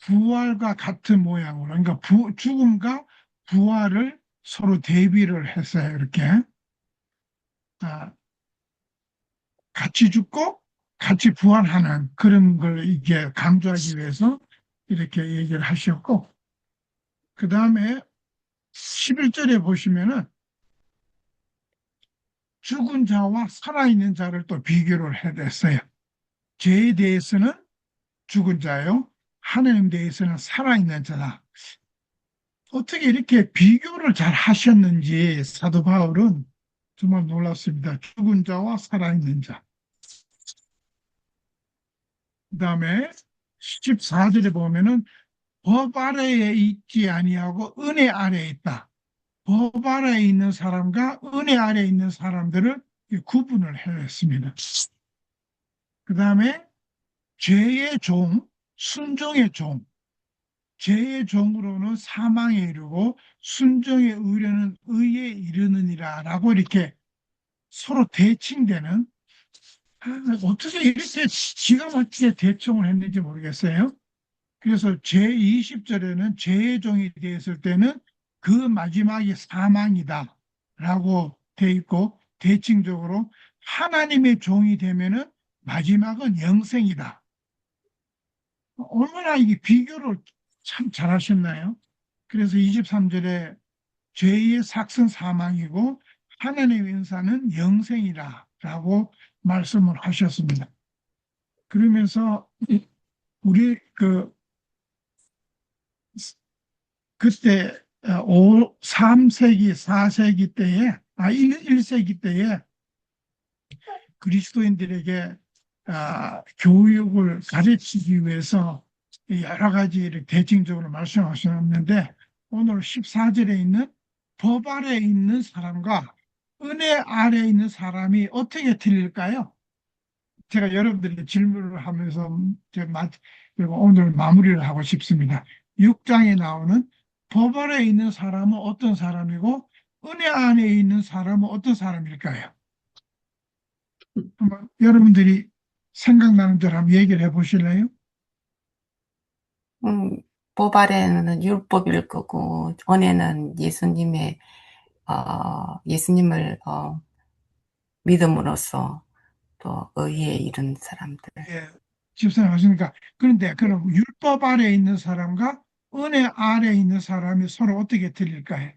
부활과 같은 모양으로, 그러니까 죽음과 부활을 서로 대비를 했어요. 이렇게 같이 죽고 같이 부활하는 그런 걸 이게 강조하기 위해서 이렇게 얘기를 하셨고, 그 다음에 11절에 보시면은 죽은 자와 살아있는 자를 또 비교를 해냈어요. 죄에 대해서는 죽은 자요, 하나님 대해서는 살아있는 자다. 어떻게 이렇게 비교를 잘 하셨는지 사도 바울은 정말 놀랐습니다. 죽은 자와 살아있는 자. 그 다음에 14절에 보면은 법 아래에 있지 아니하고 은혜 아래에 있다. 법 아래에 있는 사람과 은혜 아래에 있는 사람들을 구분을 해냈습니다. 그 다음에 죄의 종, 순종의 종. 죄의 종으로는 사망에 이르고 순종의 의로는 의에 이르느니라 라고 이렇게 서로 대칭되는, 어떻게 이렇게 기가 막히게 대칭을 했는지 모르겠어요. 그래서 제20절에는 죄의 종이 되었을 때는 그 마지막이 사망이다 라고 돼 있고, 대칭적으로 하나님의 종이 되면은 마지막은 영생이다. 얼마나 이 비교를 참 잘하셨나요? 그래서 23절에 죄의 삭은 사망이고 하나님의 은사는 영생이라 라고 말씀을 하셨습니다. 그러면서 우리 그때 3세기, 4세기 때에, 1세기 때에 그리스도인들에게 교육을 가르치기 위해서 여러 가지 이렇게 대칭적으로 말씀하셨는데, 오늘 14절에 있는 법 아래에 있는 사람과 은혜 아래에 있는 사람이 어떻게 틀릴까요? 제가 여러분들에게 질문을 하면서 오늘 마무리를 하고 싶습니다. 6장에 나오는 법 아래에 있는 사람은 어떤 사람이고 은혜 안에 있는 사람은 어떤 사람일까요? 한번 여러분들이 생각나는 대로 한번 얘기를 해보실래요? 법 아래는 율법일 거고, 은혜는 예수님을 믿음으로써 또 의에 이른 사람들. 예, 집사님 하시니까. 그런데 그럼 율법 아래에 있는 사람과 은혜 아래에 있는 사람이 서로 어떻게 들릴까요?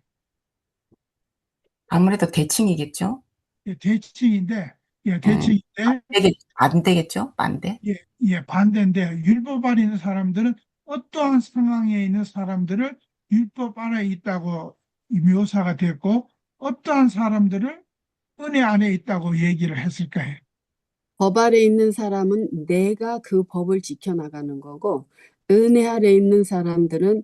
아무래도 대칭이겠죠? 예, 대칭인데, 예, 안 대칭인데, 안 되겠죠? 반대? 반대인데, 율법 아래에 있는 사람들은 어떠한 상황에 있는 사람들을 율법 아래에 있다고 묘사가 됐고, 어떠한 사람들을 은혜 안에 있다고 얘기를 했을까요? 법 아래 있는 사람은 내가 그 법을 지켜나가는 거고, 은혜 아래 있는 사람들은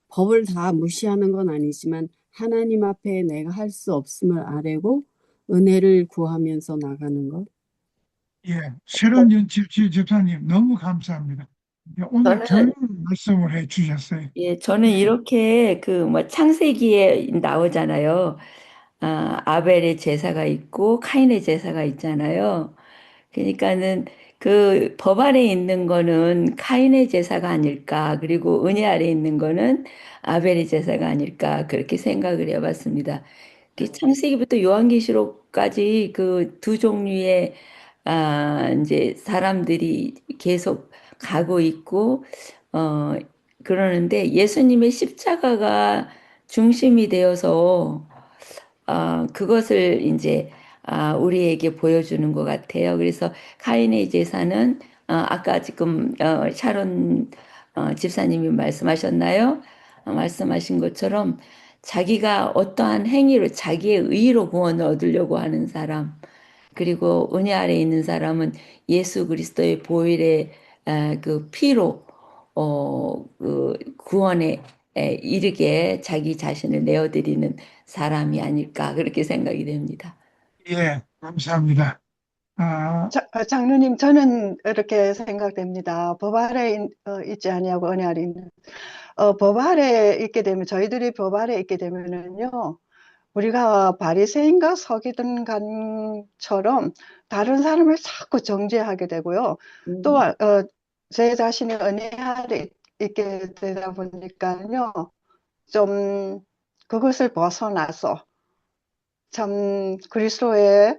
법을 다 무시하는 건 아니지만 하나님 앞에 내가 할 수 없음을 아뢰고 은혜를 구하면서 나가는 것. 예, 새로운 집사님 너무 감사합니다. 예, 오늘 좋은 말씀을 해 주셨어요. 예, 저는 이렇게 그 뭐 창세기에 나오잖아요. 아벨의 제사가 있고 카인의 제사가 있잖아요. 그러니까는 그 법 아래 있는 거는 카인의 제사가 아닐까, 그리고 은혜 아래 있는 거는 아벨의 제사가 아닐까, 그렇게 생각을 해봤습니다. 그 창세기부터 요한계시록까지 그 두 종류의 이제 사람들이 계속 가고 있고 어 그러는데 예수님의 십자가가 중심이 되어서 그것을 이제 우리에게 보여주는 것 같아요. 그래서 카인의 제사는 아까 지금 샤론 집사님이 말씀하셨나요? 말씀하신 것처럼 자기가 어떠한 행위로 자기의 의로 구원을 얻으려고 하는 사람, 그리고 은혜 아래 있는 사람은 예수 그리스도의 보혈의 그 피로 그 구원에 이르게 자기 자신을 내어드리는 사람이 아닐까 그렇게 생각이 됩니다. 예, 감사합니다. 장로님, 저는 이렇게 생각됩니다. 법 아래 있지 아니하고 은혜 아래 있는. 법 아래 있게 되면, 저희들이 법 아래 있게 되면은요, 우리가 바리새인과 서기관처럼 다른 사람을 자꾸 정죄하게 되고요. 또 제 자신이 은혜 아래 있게 되다 보니까요, 좀 그것을 벗어나서 참 그리스도의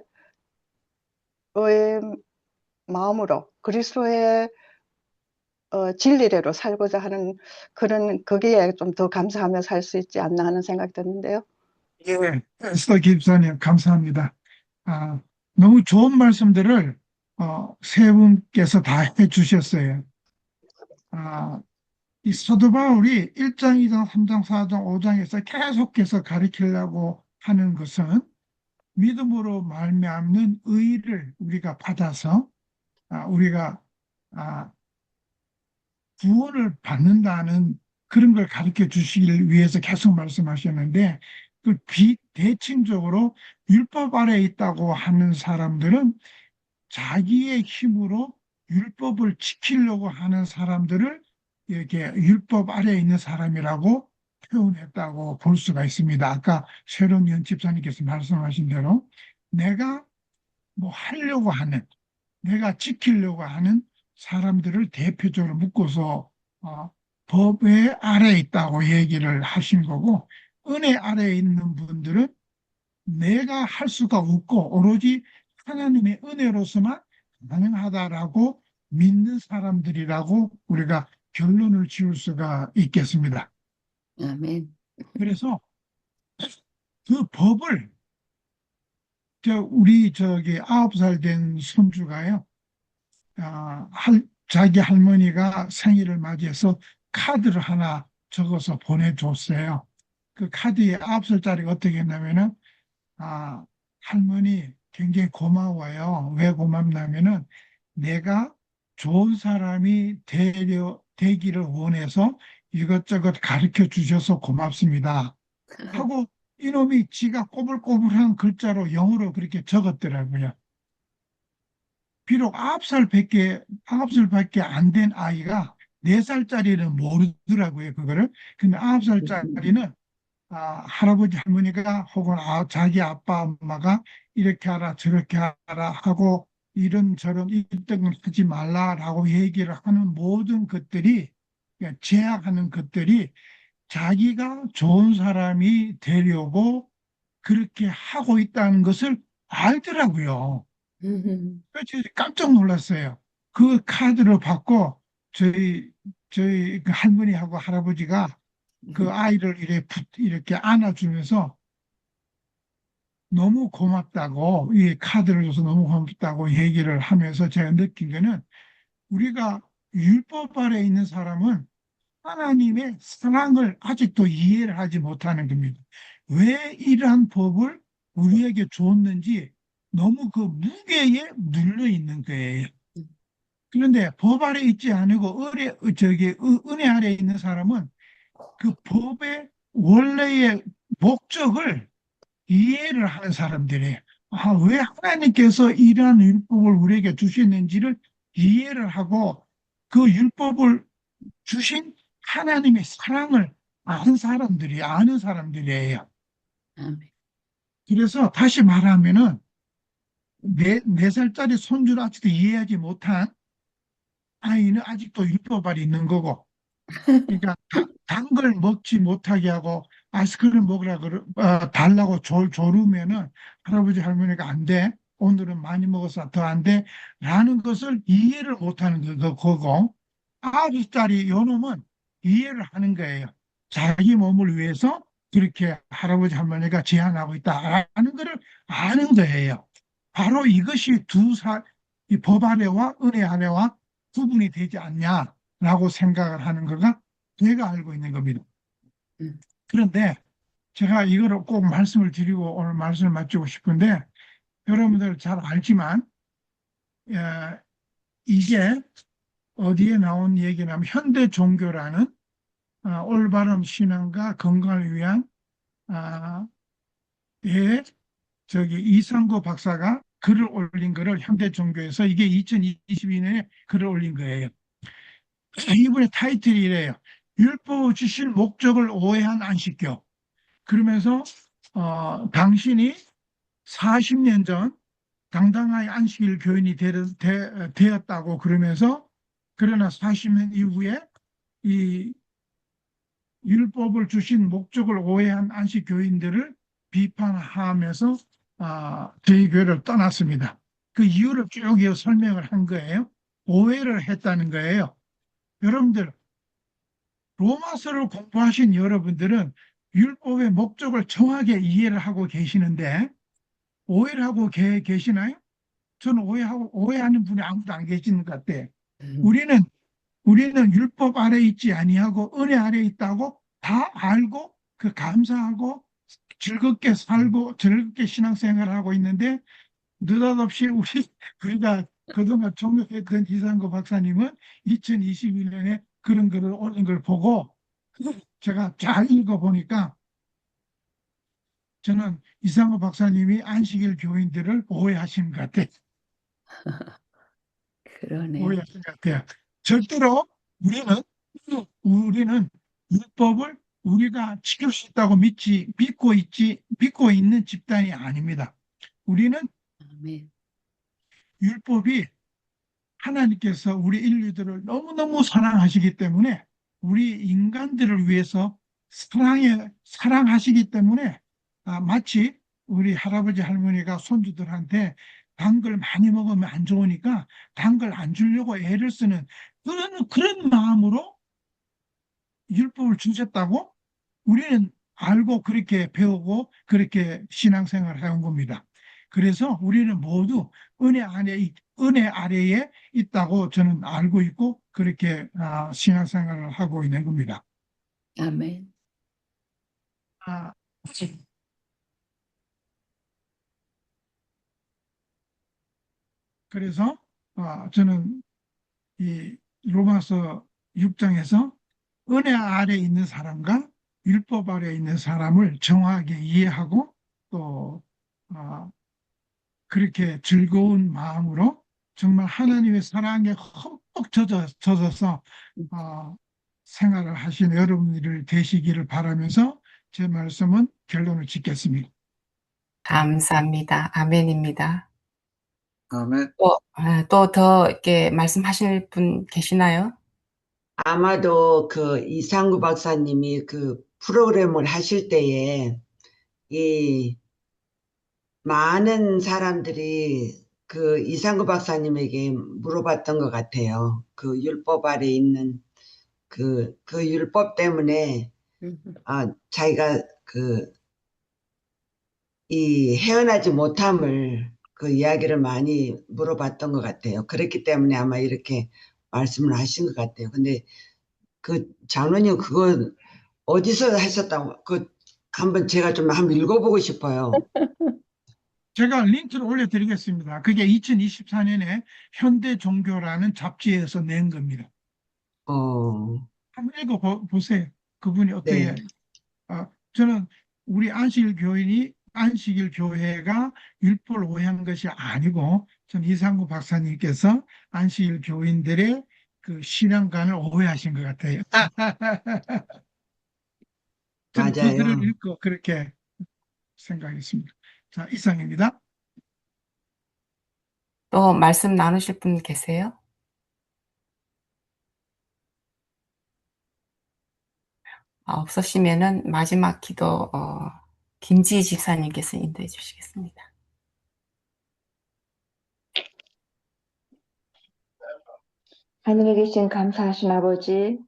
마음으로 그리스도의 진리대로 살고자 하는 거기에 좀 더 감사하며 살 수 있지 않나 하는 생각이 드는데요. 예, 에스더 집사님 감사합니다. 너무 좋은 말씀들을 세 분께서 다 해주셨어요. 이 사도 바울이 1장, 2장, 3장, 4장, 5장에서 계속해서 가르치려고 하는 것은 믿음으로 말미암는 의를 우리가 받아서 우리가 구원을 받는다는 그런 걸 가르쳐 주시길 위해서 계속 말씀하셨는데, 그 비대칭적으로 율법 아래에 있다고 하는 사람들은 자기의 힘으로 율법을 지키려고 하는 사람들을 이렇게 율법 아래에 있는 사람이라고 표현했다고 볼 수가 있습니다. 아까 새로운 연집사님께서 말씀하신 대로 내가 뭐 하려고 하는, 내가 지키려고 하는 사람들을 대표적으로 묶어서 법의 아래에 있다고 얘기를 하신 거고, 은혜 아래에 있는 분들은 내가 할 수가 없고 오로지 하나님의 은혜로서만 가능하다라고 믿는 사람들이라고 우리가 결론을 지을 수가 있겠습니다. 아멘. 그래서 그 법을 우리 9살 된 손주가요, 자기 할머니가 생일을 맞이해서 카드를 하나 적어서 보내줬어요. 그 카드에 9살짜리가 어떻게 했냐면은, 할머니 굉장히 고마워요. 왜 고맙냐면은 내가 좋은 사람이 되기를 원해서 이것저것 가르쳐 주셔서 고맙습니다 하고 이놈이 지가 꼬불꼬불한 글자로 영어로 그렇게 적었더라고요. 비록 9살밖에 안 된 아이가 4살짜리는 모르더라고요, 그거를. 근데 9살짜리는 할아버지 할머니가 혹은 자기 아빠 엄마가 이렇게 하라 저렇게 하라 하고 이런저런 1등을 하지 말라라고 얘기를 하는 모든 것들이 그러니까 제약하는 것들이 자기가 좋은 사람이 되려고 그렇게 하고 있다는 것을 알더라고요. 그래서 깜짝 놀랐어요. 그 카드를 받고 저희 그 할머니하고 할아버지가 그 아이를 이렇게 안아주면서 너무 고맙다고, 이 카드를 줘서 너무 고맙다고 얘기를 하면서 제가 느낀 거는 우리가 율법 아래 있는 사람은 하나님의 사랑을 아직도 이해를 하지 못하는 겁니다. 왜 이러한 법을 우리에게 줬는지 너무 그 무게에 눌려 있는 거예요. 그런데 법 아래 있지 않고 은혜 아래 있는 사람은 그 법의 원래의 목적을 이해를 하는 사람들이에요. 왜 하나님께서 이러한 율법을 우리에게 주셨는지를 이해를 하고 그 율법을 주신 하나님의 사랑을 아는 사람들이에요. 그래서 다시 말하면은 네 살짜리 손주를 아직도 이해하지 못한 아이는 아직도 율법 아래 있는 거고, 그러니까 단 걸 먹지 못하게 하고 아이스크림 달라고 조르면은 할아버지 할머니가 안 돼. 오늘은 많이 먹어서 더 안 돼. 라는 것을 이해를 못하는 거고 9살짜리 요놈은 이해를 하는 거예요. 자기 몸을 위해서 그렇게 할아버지 할머니가 제한하고 있다라는 것을 아는 거예요. 바로 이것이 이 법 아래와 은혜 아래와 구분이 되지 않냐라고 생각을 하는 거가 제가 알고 있는 겁니다. 그런데 제가 이거를 꼭 말씀을 드리고 오늘 말씀을 마치고 싶은데 여러분들 잘 알지만 이게 어디에 나온 얘기냐면 현대 종교라는 올바른 신앙과 건강을 위한 이상구 박사가 글을 올린 거를 현대 종교에서 이게 2022년에 글을 올린 거예요. 이분의 타이틀이 이래요. 율법 주실 목적을 오해한 안식교. 그러면서 당신이 40년 전 당당하게 안식일 교인이 되었다고 그러면서 그러나 40년 이후에 이 율법을 주신 목적을 오해한 안식 교인들을 비판하면서 저희 교회를 떠났습니다. 그 이유를 쭉 설명을 한 거예요. 오해를 했다는 거예요. 여러분들 로마서를 공부하신 여러분들은 율법의 목적을 정확하게 이해를 하고 계시는데 오해를 하고 계시나요? 저는 오해하는 분이 아무도 안 계시는 것 같아요. 우리는 율법 아래 있지 아니하고 은혜 아래 있다고 다 알고 감사하고 즐겁게 살고 즐겁게 신앙생활을 하고 있는데 느닷없이 우리가 그동안 존경했던 이상구 박사님은 2021년에 그런 글을 올린 걸 보고 제가 잘 읽어보니까 저는 이상구 박사님이 안식일 교인들을 오해하신 것 같아요. 그러네요. 오해하신 것 같아요. 절대로 우리는 율법을 우리가 지킬 수 있다고 믿고 있는 집단이 아닙니다. 우리는 아멘. 율법이 하나님께서 우리 인류들을 너무너무 사랑하시기 때문에 우리 인간들을 위해서 사랑하시기 때문에 마치 우리 할아버지 할머니가 손주들한테 단 걸 많이 먹으면 안 좋으니까 단 걸 안 주려고 애를 쓰는 그런 마음으로 율법을 주셨다고 우리는 알고 그렇게 배우고 그렇게 신앙생활을 해온 겁니다. 그래서 우리는 모두 은혜 아래에 있다고 저는 알고 있고 그렇게 신앙생활을 하고 있는 겁니다. 아멘. 그래서 저는 이 로마서 6장에서 은혜 아래 있는 사람과 율법 아래 있는 사람을 정확하게 이해하고 또 그렇게 즐거운 마음으로 정말 하나님의 사랑에 흠뻑 젖어서 생활을 하신 여러분들 되시기를 바라면서 제 말씀은 결론을 짓겠습니다. 감사합니다. 아멘입니다. 아멘. 또 더 이렇게 말씀하실 분 계시나요? 아마도 그 이상구 박사님이 그 프로그램을 하실 때에 이 많은 사람들이 그 이상구 박사님에게 물어봤던 것 같아요. 그 율법 아래 있는 그 율법 때문에 자기가 이 헤어나지 못함을 그 이야기를 많이 물어봤던 것 같아요. 그렇기 때문에 아마 이렇게 말씀을 하신 것 같아요. 근데 그 장로님 그거 어디서 하셨다고 한번 제가 좀 한번 읽어보고 싶어요. 제가 링크를 올려드리겠습니다. 그게 2024년에 현대 종교라는 잡지에서 낸 겁니다. 한번 읽어보세요. 그분이 어떻게. 네. 저는 우리 안식일 교회가 율법을 오해한 것이 아니고, 전 이상구 박사님께서 안식일 교인들의 그 신앙관을 오해하신 것 같아요. 저는 그 글을 맞아요. 읽고 그렇게 생각했습니다. 자, 이상입니다. 또 말씀 나누실 분 계세요? 없으시면은 마지막 기도 김지희 집사님께서 인도해 주시겠습니다. 하늘에 계신 감사하신 아버지,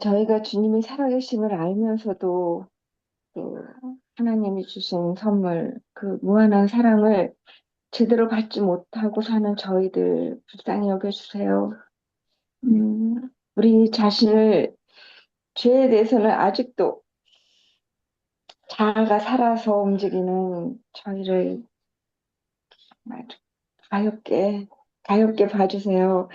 저희가 주님이 살아계심을 알면서도 그 하나님이 주신 선물, 그 무한한 사랑을 제대로 받지 못하고 사는 저희들 불쌍히 여겨주세요. 우리 자신을 죄에 대해서는 아직도 자아가 살아서 움직이는 저희를 정말 가엽게 봐주세요.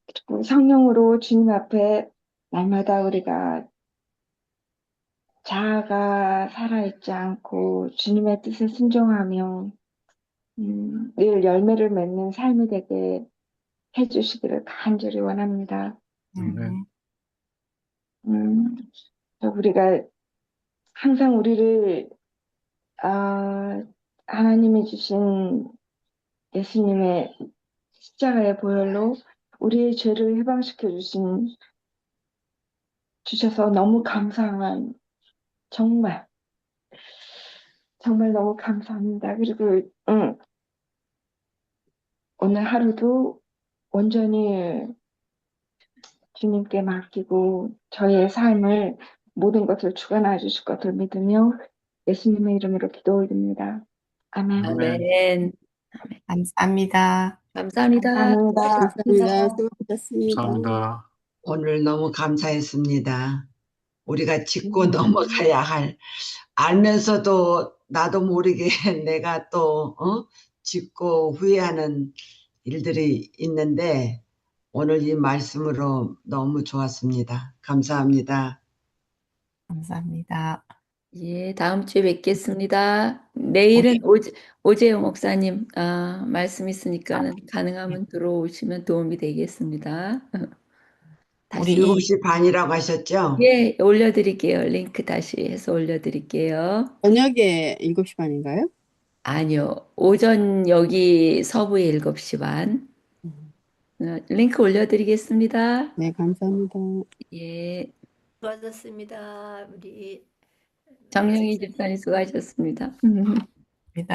그리고 성령으로 주님 앞에 날마다 우리가 자아가 살아있지 않고 주님의 뜻에 순종하며 늘 열매를 맺는 삶이 되게 해주시기를 간절히 원합니다. 우리가 항상 우리를 하나님이 주신 예수님의 십자가의 보혈로 우리의 죄를 해방시켜 주셔서 너무 감사한, 정말 너무 감사합니다. 그리고 오늘 하루도 온전히 주님께 맡기고 저희의 삶을 모든 것을 주관하여 주실 것을 믿으며 예수님의 이름으로 기도 올립니다. 아멘. 아멘. 감사합니다. 감사합니다. 감사합니다. 감사합니다. 수고하셨습니다. 감사합니다. 오늘 너무 감사했습니다. 우리가 짚고 넘어가야 할, 알면서도 나도 모르게 내가 또 짚고 후회하는 일들이 있는데 오늘 이 말씀으로 너무 좋았습니다. 감사합니다. 감사합니다. 예, 다음 주에 뵙겠습니다. 내일은 오재영 목사님 말씀 있으니까 가능하면 들어오시면 도움이 되겠습니다. 우리 7시 반이라고 하셨죠? 예, 올려드릴게요. 링크 다시 해서 올려드릴게요. 저녁에 7시 반인가요? 아니요, 오전 여기 서부에 7시 반. 링크 올려드리겠습니다. 네, 감사합니다. 예, 수고하셨습니다. 우리 정영희 집사님 수고하셨습니다.